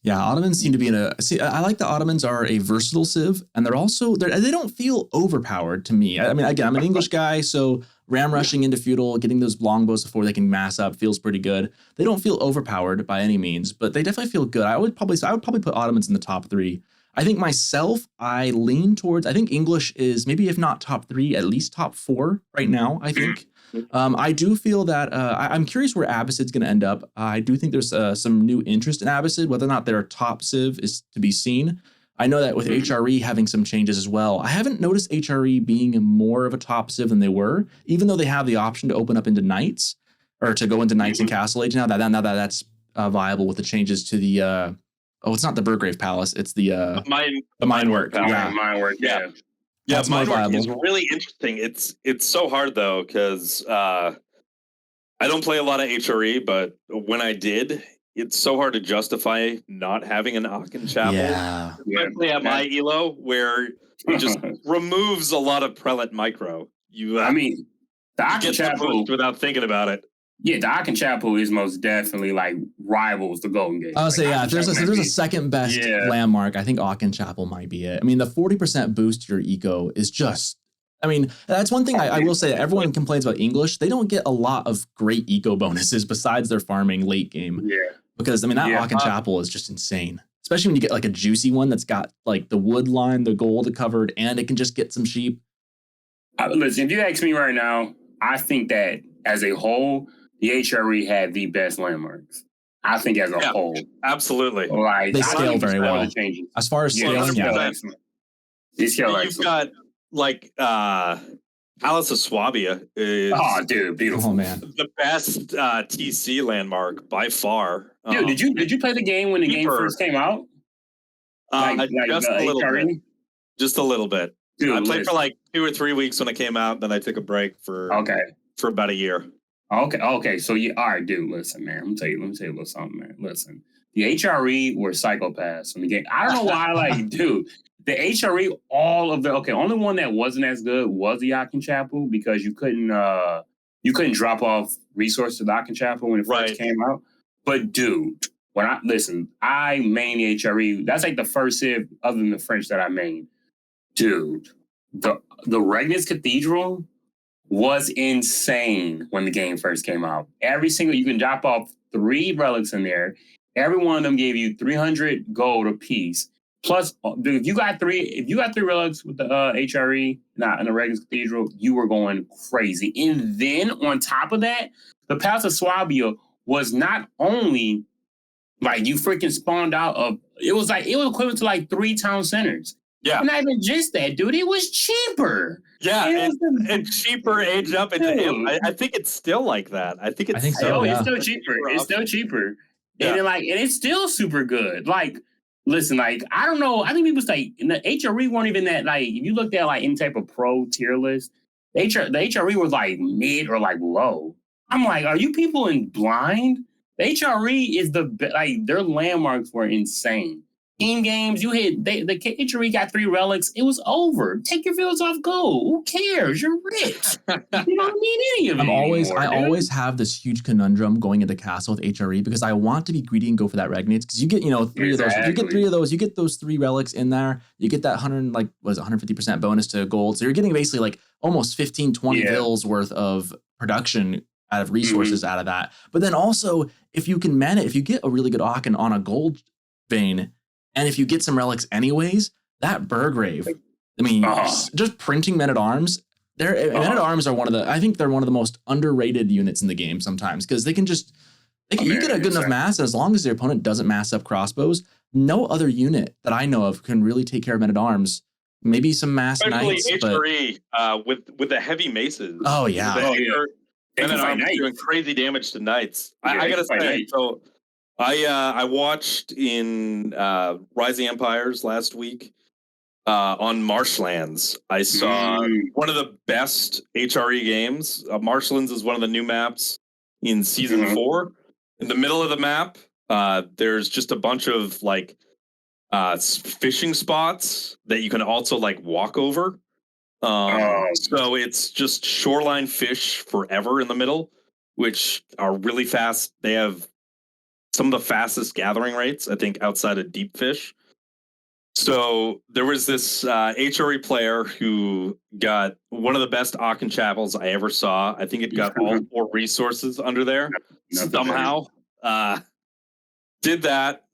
Yeah, Ottomans seem to be I like the Ottomans are a versatile civ, and they don't feel overpowered to me. I mean, again, I'm an English guy, so ram rushing into feudal, getting those longbows before they can mass up feels pretty good. They don't feel overpowered by any means, but they definitely feel good. I would probably put Ottomans in the top 3. I think myself, I lean towards, I think English is maybe if not top 3, at least top 4 right now, I think. I do feel that I'm curious where Abbasid's going to end up. I do think there's some new interest in Abbasid. Whether or not they're a top civ is to be seen. I know that with HRE having some changes as well. I haven't noticed HRE being more of a top civ than they were, even though they have the option to open up into knights or to go into knights and castle age now. That's viable with the changes to the it's not the Burgrave Palace. It's the Minework. Minework. Yeah. Yeah, that's more viable. Is really interesting. It's so hard though, because I don't play a lot of HRE, but when I did, it's so hard to justify not having an Aachen Chapel. Especially at my Elo, where it just removes a lot of prelate micro. The Aachen Chapel without thinking about it. Yeah, the Aachen Chapel is most definitely like rivals the Golden Gate. I would say, if there's a second best landmark, I think Aachen Chapel might be it. I mean, the 40% boost to your eco is just I mean, that's one thing I will say. Everyone complains about English. They don't get a lot of great eco bonuses besides their farming late game. Yeah. Because, I mean, that Aachen Chapel is just insane. Especially when you get like a juicy one that's got like the wood line, the gold covered, and it can just get some sheep. Listen, if you ask me right now, I think that as a whole, the HRE had the best landmarks. I think as a whole. Absolutely. Like, they scale very well. As far as scaling, They scale You've got like Palace of Swabia is dude, beautiful. Oh man. The best TC landmark by far. Dude, did you play the game when the game first came out? Just a little bit. Just a little bit. Dude, I played for like 2 or 3 weeks when it came out, then I took a break for about a year. Okay. So all right, dude. Listen, man. Let me tell you a little something, man. Listen, the HRE were psychopaths in the game. I don't know why, like, dude. The HRE, only one that wasn't as good was the Aachen Chapel because you couldn't drop off resources to the Aachen Chapel when it first came out. But dude, I main the HRE. That's like the first civ other than the French that I main. Dude, the Regnitz Cathedral was insane when the game first came out. You can drop off 3 relics in there. Every one of them gave you 300 gold a piece. Plus, dude, if you got 3 relics with the HRE, not in the Regnitz Cathedral, you were going crazy. And then on top of that, the Palace of Swabia was not only like you freaking spawned out of. It was equivalent to like 3 town centers. Yeah. And not even just that, dude. It was cheaper. Yeah, and cheaper age up. I think it's still like that. I think so. It's still cheaper. It's still cheaper. Yeah. And it's still super good. Like, listen, like, I don't know. I think people say the HRE weren't even that, like, if you looked at like any type of pro tier list, the HRE was like mid or like low. I'm like, are you people blind? The HRE is their landmarks were insane. Team games, the HRE got 3 relics. It was over. Take your fields off gold. Who cares? You're rich. You don't need any of it. I always have this huge conundrum going into castle with HRE because I want to be greedy and go for that Regnitz because you get 3 of those. If you get 3 of those, you get those 3 relics in there. You get that 150% bonus to gold. So you're getting basically like almost 15-20 vills worth of production out of resources out of that. But then also, if you can man it, if you get a really good Aachen on a gold vein. And if you get some relics anyways, that Burgrave, I mean, just printing Men-at-Arms, Men-at-Arms are I think they're one of the most underrated units in the game sometimes because you get a good enough mass, and as long as your opponent doesn't mass up crossbows, no other unit that I know of can really take care of Men-at-Arms. Maybe some mass knights. Especially HRE with the heavy maces. Oh, yeah. Men-at-Arms doing crazy damage to knights. I got to say, so... I watched in Rising Empires last week on Marshlands. I saw one of the best HRE games. Marshlands is one of the new maps in Season 4. In the middle of the map, there's just a bunch of like fishing spots that you can also like walk over. So it's just shoreline fish forever in the middle, which are really fast. They have some of the fastest gathering rates, I think, outside of deep fish. So there was this HRE player who got one of the best Aachen Chapels I ever saw. I think it got all 4 resources under there. Somehow did that,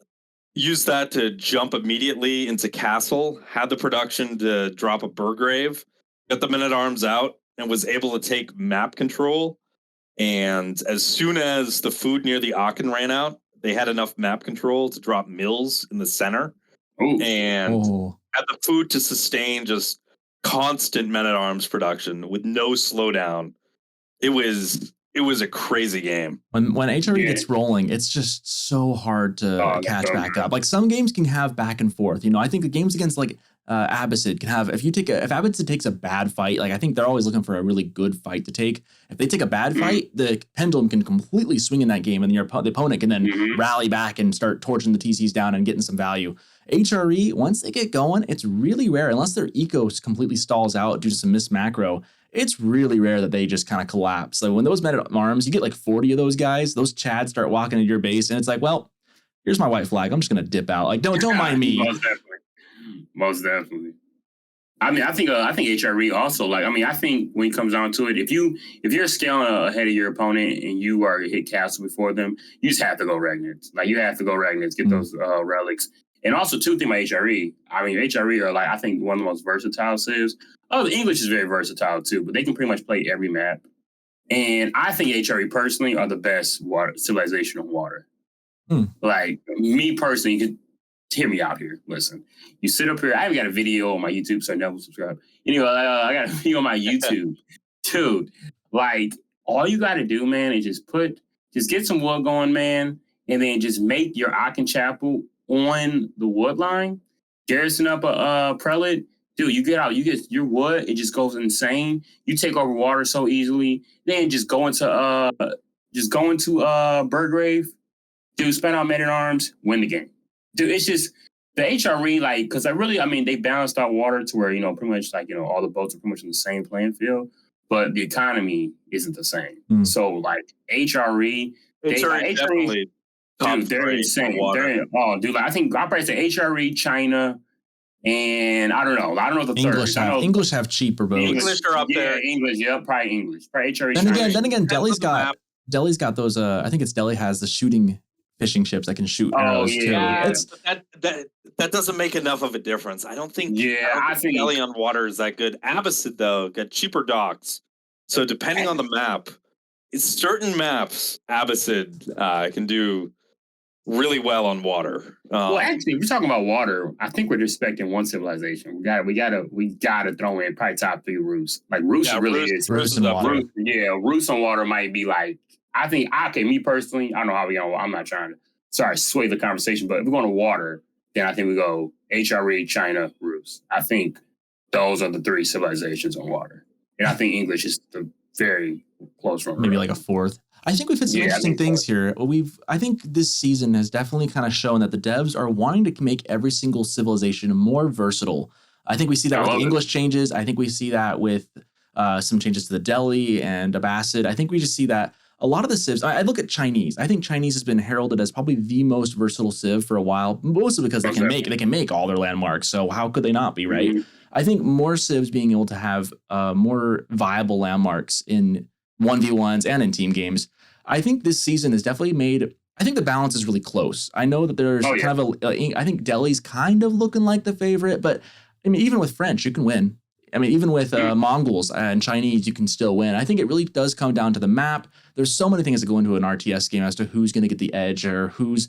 used that to jump immediately into Castle, had the production to drop a Burgrave, got the Men-at-Arms out, and was able to take map control. And as soon as the food near the Aachen ran out, they had enough map control to drop mills in the center and had the food to sustain just constant Men-at-Arms production with no slowdown. It was a crazy game. When HRE gets rolling, it's just so hard to catch back up. Like some games can have back and forth. I think the games against like Abbasid can have, if Abbasid takes a bad fight, like I think they're always looking for a really good fight to take. If they take a bad fight, the pendulum can completely swing in that game, and the opponent can then rally back and start torching the TCs down and getting some value. HRE, once they get going, it's really rare, unless their eco completely stalls out due to some missed macro. It's really rare that they just kind of collapse. So when those Men-at-Arms, you get like 40 of those guys, those chads start walking into your base, and it's like, well, here's my white flag. I'm just gonna dip out. Like, don't mind me. Most definitely. I mean, I think HRE also, like, I mean, I think when it comes down to it, if you're scaling ahead of your opponent and you are hit castle before them, you just have to go Regnants. Like, you have to go Regnants, get those relics. And also, two things about HRE. I mean, HRE are, like, I think one of the most versatile civs. Oh, the English is very versatile too, but they can pretty much play every map. And I think HRE personally are the best civilization on water. Like, me personally, you can hear me out here. Listen, you sit up here. I even got a video on my YouTube, so never subscribe. Anyway, I got a video on my YouTube. Dude, like, all you got to do, man, is just get some wood going, man, and then just make your Aachen Chapel on the wood line, garrison up a prelate. Dude, you get your wood, it just goes insane. You take over water so easily. Then just go into Burgrave. Dude, spend out men at arms, win the game. Dude, it's just the HRE, like, because they balanced out water to where, pretty much like, all the boats are pretty much in the same playing field, but the economy isn't the same. So, like, HRE, definitely dude, they're insane. I think I'll probably say HRE, China, and I don't know the English have cheaper boats. English are up there. English, yeah, probably English. Probably HRE. Then again, Delhi's got those. I think it's Delhi has the shooting fishing ships that can shoot arrows too. That doesn't make enough of a difference. I don't think. I think Delhi on water is that good. Abbasid though got cheaper docks, so depending on the map, it's certain maps Abbasid can do really well on water. Well, actually, if we're talking about water, I think we're respecting one civilization. We gotta throw in probably top 3 Rus. Like Rus really is. Rus on water. Rus on water might be like. I think, me personally, I don't know how we go. I'm not trying to, sway the conversation, but if we're going to water, then I think we go HRE, China, Rus. I think those are the 3 civilizations on water. And I think English is the very close one. Maybe like a 4th. I think we've hit some interesting things here. I think this season has definitely kind of shown that the devs are wanting to make every single civilization more versatile. I think we see that with the English changes. I think we see that with some changes to the Delhi and Abbasid. I think we just see that a lot of the civs, I look at Chinese. I think Chinese has been heralded as probably the most versatile civ for a while, mostly because they can make all their landmarks. So how could they not be, right? Mm-hmm. I think more civs being able to have more viable landmarks in 1v1s and in team games. I think this season has definitely made. I think the balance is really close. I know that there's kind of I think Delhi's kind of looking like the favorite, but I mean, even with French, you can win. I mean, even with Mongols and Chinese, you can still win. I think it really does come down to the map. There's so many things that go into an RTS game as to who's going to get the edge or who's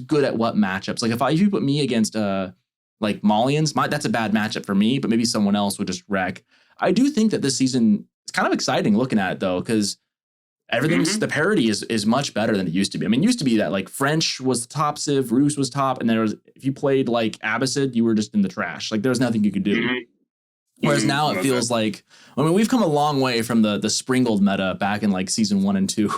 good at what matchups. Like if you put me against like Malians, that's a bad matchup for me, but maybe someone else would just wreck. I do think that this season is kind of exciting looking at it though, because everything's the parity is much better than it used to be. I mean, it used to be that like French was the top civ, Rus was top, and there was if you played like Abbasid, you were just in the trash. Like there was nothing you could do. Mm-hmm. Whereas now it feels like, I mean, we've come a long way from the sprinkled meta back in like season 1 and 2.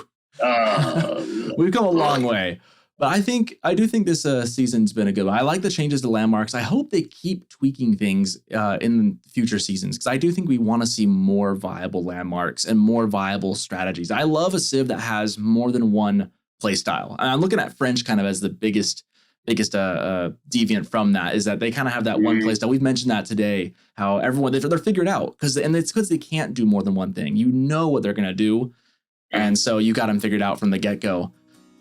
We've come a long way. But I do think this season's been a good one. I like the changes to landmarks. I hope they keep tweaking things in future seasons, because I do think we want to see more viable landmarks and more viable strategies. I love a civ that has more than one playstyle. And I'm looking at French kind of as the biggest deviant from that, is that they kind of have that one playstyle. We've mentioned that today, how everyone they're figured out and it's because they can't do more than one thing. You know what they're gonna do, and so you got them figured out from the get-go.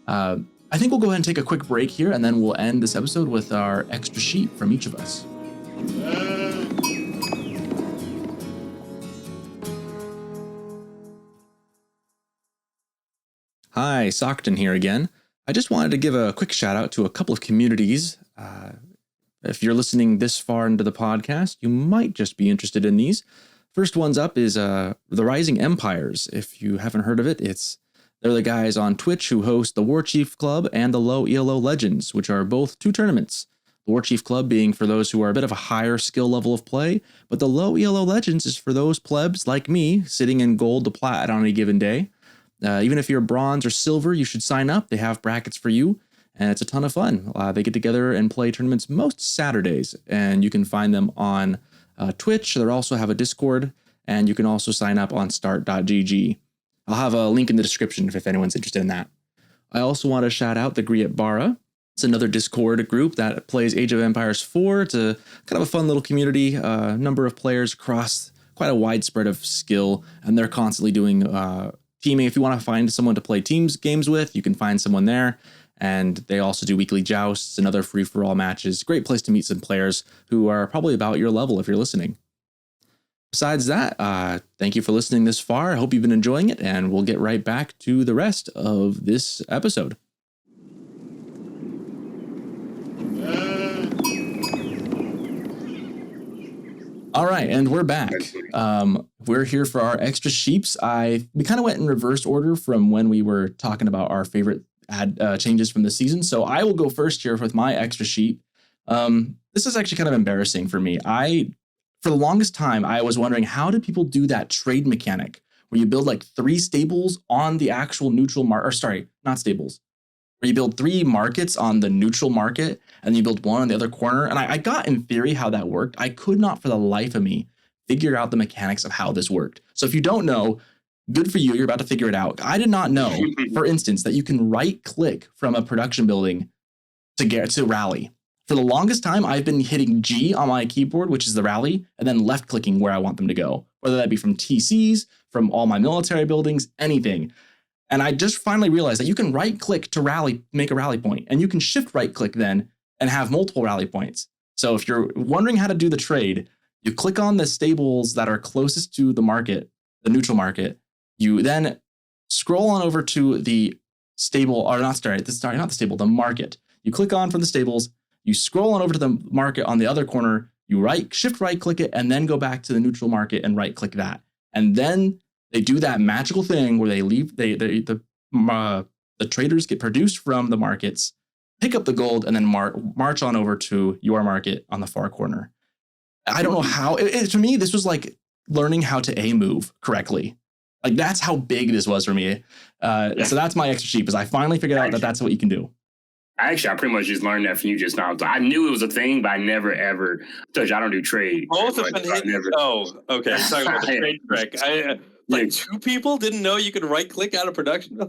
I think we'll go ahead and take a quick break here, and then we'll end this episode with our extra sheet from each of us. Hi, Socerton here again. I just wanted to give a quick shout out to a couple of communities. If you're listening this far into the podcast, you might just be interested in these. First one's up is the Rising Empires. If you haven't heard of it, they're the guys on Twitch who host the War Chief Club and the Low ELO Legends, which are both 2 tournaments. The War Chief Club being for those who are a bit of a higher skill level of play, but the Low ELO Legends is for those plebs like me sitting in gold to plat on any given day. Even if you're bronze or silver, you should sign up. They have brackets for you, and it's a ton of fun. They get together and play tournaments most Saturdays, and you can find them on Twitch. They also have a Discord, and you can also sign up on start.gg. I'll have a link in the description if anyone's interested in that. I also want to shout out the Griet Bara. It's another Discord group that plays Age of Empires 4. It's a kind of a fun little community, number of players across quite a wide spread of skill, and they're constantly doing teaming. If you want to find someone to play teams games with, you can find someone there. And they also do weekly jousts and other free-for-all matches. Great place to meet some players who are probably about your level if you're listening. Besides that, thank you for listening this far. I hope you've been enjoying it, and we'll get right back to the rest of this episode. All right, and we're back. We're here for our extra sheeps. We kind of went in reverse order from when we were talking about our favorite changes from the season. So I will go first here with my extra sheep. This is actually kind of embarrassing for me. For the longest time, I was wondering, how did people do that trade mechanic where you build like 3 stables on the actual neutral not stables, where you build 3 markets on the neutral market and you build 1 on the other corner. And I got in theory how that worked. I could not for the life of me figure out the mechanics of how this worked. So if you don't know, good for you. You're about to figure it out. I did not know, for instance, that you can right click from a production building to rally. For the longest time, I've been hitting G on my keyboard, which is the rally, and then left clicking where I want them to go, whether that be from TCs, from all my military buildings, anything. And I just finally realized that you can right click to rally, make a rally point, and you can shift right click then and have multiple rally points. So if you're wondering how to do the trade, you click on the stables that are closest to the market, the neutral market. You then scroll on over to the stable, or not the stable, the market. You click on from the stables, you scroll on over to the market on the other corner, you shift right click it, and then go back to the neutral market and right click that. And then they do that magical thing where they leave, the traders get produced from the markets, pick up the gold, and then march on over to your market on the far corner. I don't know how, to me, this was like learning how to A-move correctly. Like, that's how big this was for me. So that's my extra sheep, is I finally figured out that that's what you can do. I pretty much just learned that from you just now. I knew it was a thing, but I never, ever touched. I don't do trade. Both have been hitting. Oh, okay. Talking about the trade trick. 2 people didn't know you could right-click out of production.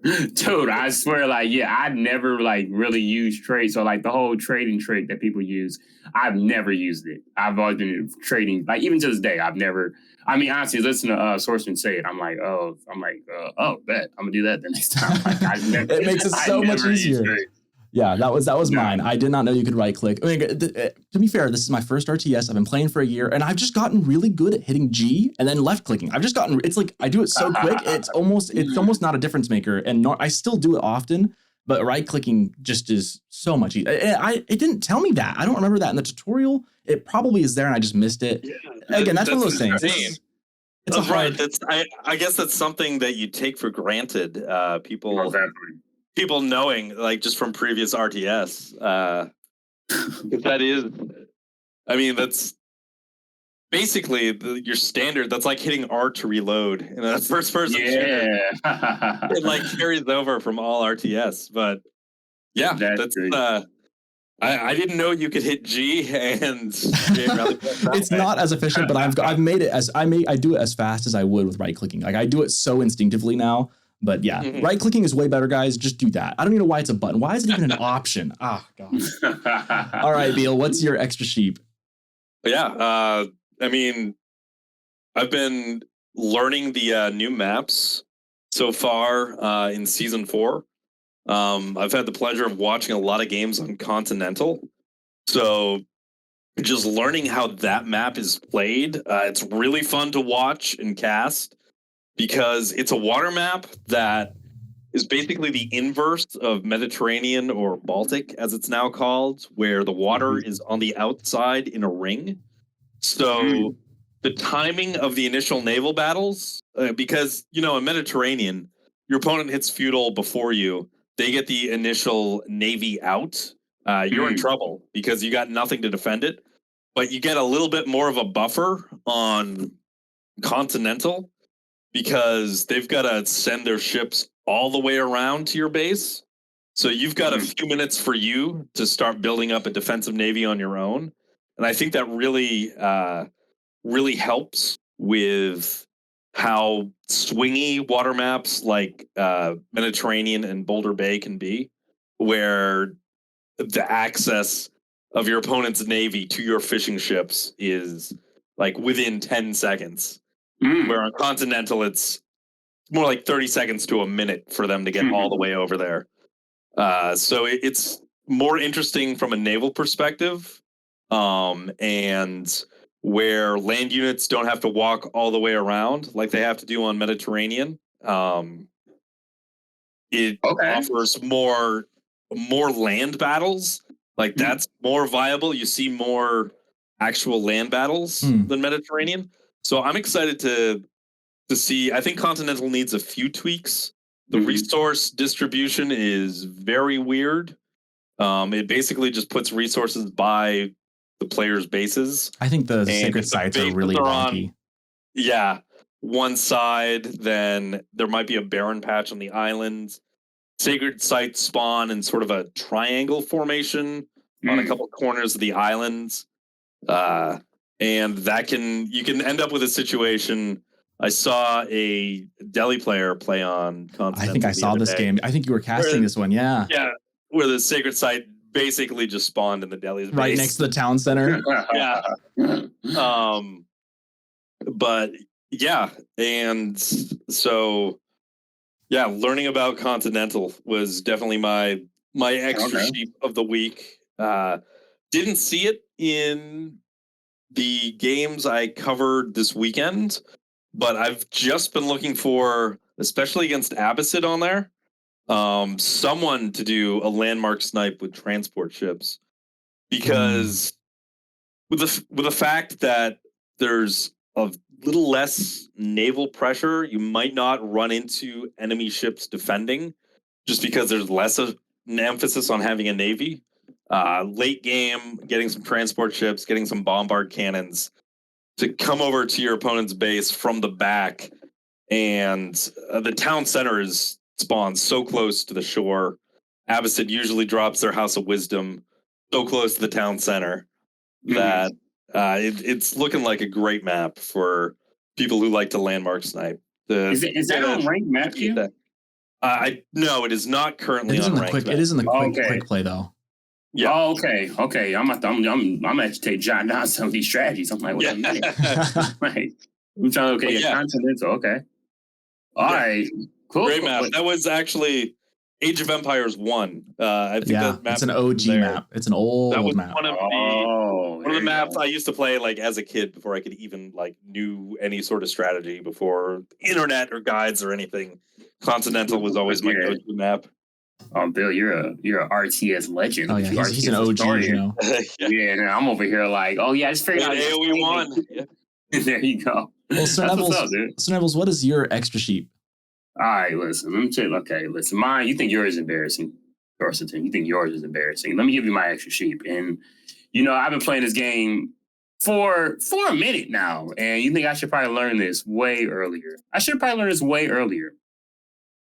Dude, I swear, I'd never really used trade. So the whole trading trick that people use, I've never used it. I've always been trading. Even to this day, I've never. I mean, honestly, listen to Socerton say it. I'm like, bet I'm gonna do that the next time. It makes it so much easier. Yeah, that was mine. I did not know you could right click. I mean, to be fair, this is my first RTS. I've been playing for a year, and I've just gotten really good at hitting G and then left clicking. It's like I do it so quick. It's almost not a difference maker, and I still do it often. But right clicking just is so much easier. It didn't tell me that. I don't remember that in the tutorial. It probably is there, and I just missed it. Yeah, again, that's one of those things. It's right. I guess that's something that you take for granted. People knowing, just from previous RTS, that is, I mean, that's basically your standard. That's like hitting R to reload in a first-person shooter. It carries over from all RTS. But yeah, that's I didn't know you could hit G and. It's not as efficient, but I've made it I do it as fast as I would with right clicking. I do it so instinctively now. But yeah, right clicking is way better, guys. Just do that. I don't even know why it's a button. Why is it even an option? Oh, God. All right, Beal, what's your extra sheep? Yeah, I mean, I've been learning the new maps so far in Season 4. I've had the pleasure of watching a lot of games on Continental. So just learning how that map is played, it's really fun to watch and cast. Because it's a water map that is basically the inverse of Mediterranean or Baltic, as it's now called, where the water is on the outside in a ring. So the timing of the initial naval battles, because, in Mediterranean, your opponent hits feudal before you, they get the initial navy out, you're in trouble because you got nothing to defend it. But you get a little bit more of a buffer on Continental, because they've got to send their ships all the way around to your base. So you've got a few minutes for you to start building up a defensive navy on your own. And I think that really helps with how swingy water maps like Mediterranean and Boulder Bay can be, where the access of your opponent's navy to your fishing ships is like within 10 seconds. Where on Continental, it's more like 30 seconds to a minute for them to get all the way over there. So it's more interesting from a naval perspective, and where land units don't have to walk all the way around like they have to do on Mediterranean. It offers more land battles. Like that's more viable. You see more actual land battles than Mediterranean. So I'm excited to see. I think Continental needs a few tweaks. The resource distribution is very weird. It basically just puts resources by the players' bases. I think the sacred sites are really wonky. Yeah. One side, then there might be a barren patch on the island. Sacred sites spawn in sort of a triangle formation on a couple corners of the islands. And you can end up with a situation. I saw a Delhi player play on Continental. I think I saw this game. I think you were casting this one, yeah. Yeah, where the sacred site basically just spawned in the Delhi's base. Right next to the town center. Yeah. But yeah, and so yeah, learning about Continental was definitely my extra sheep of the week. Didn't see it in the games I covered this weekend, but I've just been looking for, especially against Abbasid on there, someone to do a landmark snipe with transport ships, because with the fact that there's a little less naval pressure, you might not run into enemy ships defending, just because there's less of an emphasis on having a navy. Late game, getting some transport ships, getting some bombard cannons to come over to your opponent's base from the back, and the town center is spawned so close to the shore. Abbasid usually drops their House of Wisdom so close to the town center that it's looking like a great map for people who like to landmark snipe. Is that on ranked map too? No, it is not currently on ranked map. It is in the quick play though. Yeah. Oh, okay. I'm actually jotting down some of these strategies. I'm like, wait a minute. Right. I'm trying to Continental. Okay. All right. Cool. Great map. That was actually Age of Empires 1. I think that map, it's an OG map. It's an old map. One of the maps I used to play like as a kid before I could even like knew any sort of strategy, before internet or guides or anything. Continental was always my go-to map. Bill, you're a RTS legend. Oh yeah, he's an OG. You know? Yeah, I'm over here like, oh yeah, I just figured out AOE 1. There you go. Well, Sir Nevels, what is your extra sheep? All right, listen. Let me tell you. Okay, listen. Mine. You think yours is embarrassing, Socerton? You think yours is embarrassing? Let me give you my extra sheep. And I've been playing this game for a minute now, and you think I should probably learn this way earlier? I should probably learn this way earlier.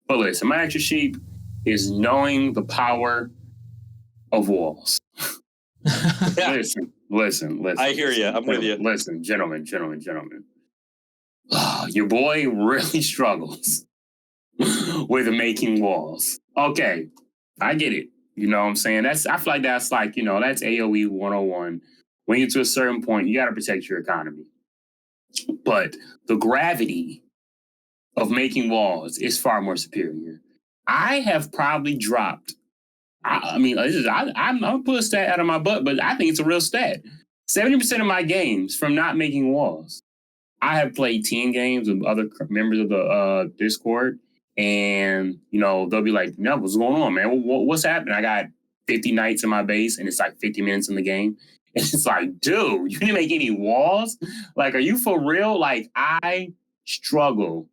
But listen, my extra sheep is knowing the power of walls. Listen. I hear you. I'm with you. Listen, gentlemen. Your boy really struggles with making walls. Okay, I get it. You know what I'm saying? I feel like that's like, that's AoE 101. When you get to a certain point, you got to protect your economy. But the gravity of making walls is far more superior. I have probably dropped, I'm going to put a stat out of my butt, but I think it's a real stat. 70% of my games from not making walls. I have played 10 games with other members of the Discord, and, they'll be like, no, what's going on, man? What's happening? I got 50 knights in my base, and it's like 50 minutes in the game. And it's like, dude, you didn't make any walls? Like, are you for real? Like, I struggle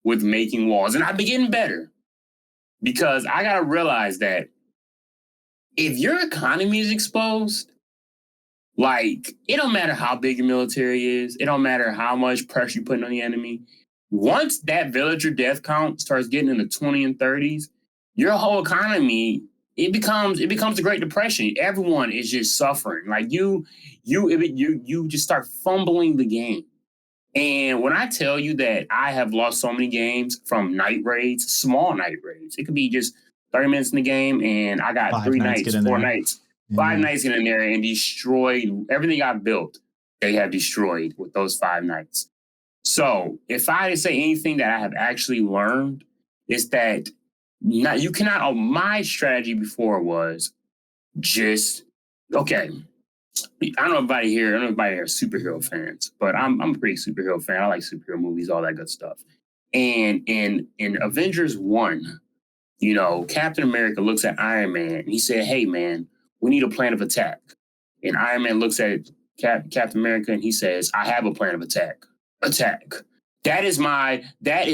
with making walls, and I've been getting better. Because I got to realize that if your economy is exposed, like, it don't matter how big your military is. It don't matter how much pressure you're putting on the enemy. Once that villager death count starts getting in the 20 and 30s, your whole economy, it becomes the Great Depression. Everyone is just suffering. Like, you just start fumbling the game. And when I tell you that I have lost so many games from night raids, small night raids, it could be just 30 minutes in the game, and I got 3 nights, 4 nights. 5 nights in there and destroyed everything I built. They have destroyed with those 5 nights. So if I had to say anything that I have actually learned, is that you cannot. My strategy before was just okay. I don't know if anybody here is superhero fans, but I'm a pretty superhero fan. I like superhero movies, all that good stuff. And in Avengers 1, Captain America looks at Iron Man and he said, "Hey man, we need a plan of attack." And Iron Man looks at Captain America and he says, "I have a plan of attack. Attack." That has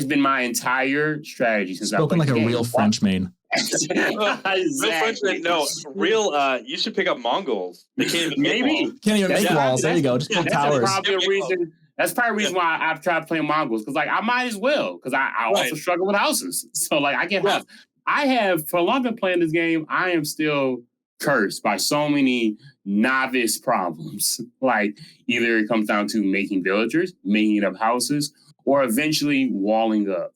been my entire strategy since Spoken like a real Frenchman. Exactly. You should pick up Mongols. They can't even can't even make walls. There you go. Just build towers. That's probably a reason why I've tried playing Mongols, because I might as well, because I also struggle with houses. So I get houses. I have, for a long time playing this game, I am still cursed by so many novice problems. Either it comes down to making villagers, making up houses, or eventually walling up.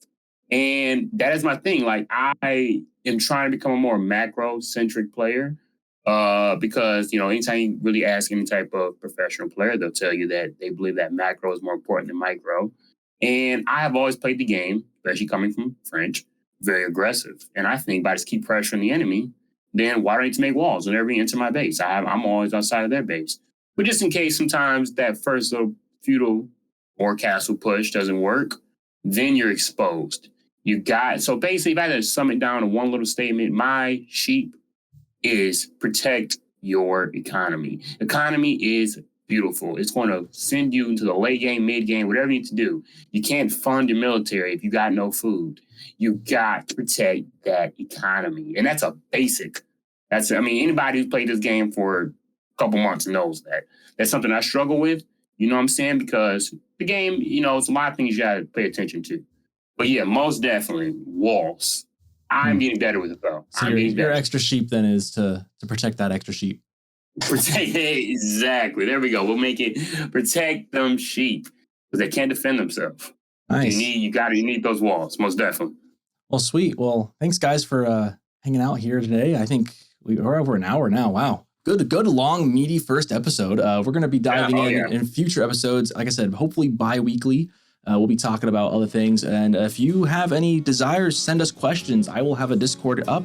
And that is my thing. I am trying to become a more macro-centric player, because, anytime you really ask any type of professional player, they'll tell you that they believe that macro is more important than micro. And I have always played the game, especially coming from French, very aggressive. And I think if I just keep pressuring the enemy, then why do I need to make walls whenever you enter my base? I'm always outside of their base. But just in case sometimes that first little feudal or castle push doesn't work, then you're exposed. So basically, if I had to sum it down to one little statement, my sheep is protect your economy. Economy is beautiful. It's going to send you into the late game, mid game, whatever you need to do. You can't fund your military if you got no food. You got to protect that economy. And that's a basic. Anybody who's played this game for a couple months knows that. That's something I struggle with. You know what I'm saying? Because the game, it's a lot of things you got to pay attention to. But yeah, most definitely walls. I'm getting better with it, though. So your extra sheep then is to protect that extra sheep. Exactly. There we go. We'll make it protect them sheep because they can't defend themselves. Nice. You need those walls, most definitely. Well, sweet. Well, thanks guys for hanging out here today. I think we're over an hour now. Wow. Good, long, meaty first episode. We're going to be diving in future episodes. Like I said, hopefully bi-weekly. We'll be talking about other things. And if you have any desires, send us questions. I will have a Discord up,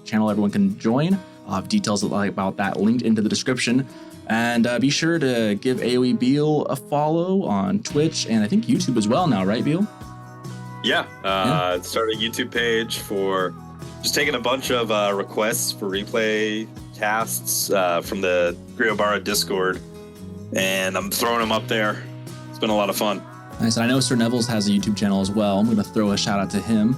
channel everyone can join. I'll have details about that linked into the description. And be sure to give AOE Beal a follow on Twitch and I think YouTube as well now, right, Beal? Yeah. Started a YouTube page for just taking a bunch of requests for replay casts from the Griobara Discord. And I'm throwing them up there. It's been a lot of fun. Nice. And I know Sir Nevels has a YouTube channel as well. I'm going to throw a shout out to him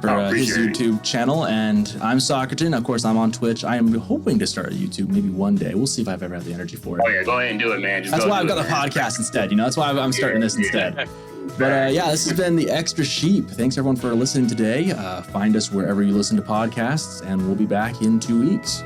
for his YouTube channel. And I'm Socerton. Of course, I'm on Twitch. I am hoping to start a YouTube maybe one day. We'll see if I've ever had the energy for it. Oh, yeah. Go ahead and do it, man. That's why I've got the podcast instead. That's why I'm starting this instead. But this has been The Extra Sheep. Thanks, everyone, for listening today. Find us wherever you listen to podcasts, and we'll be back in 2 weeks.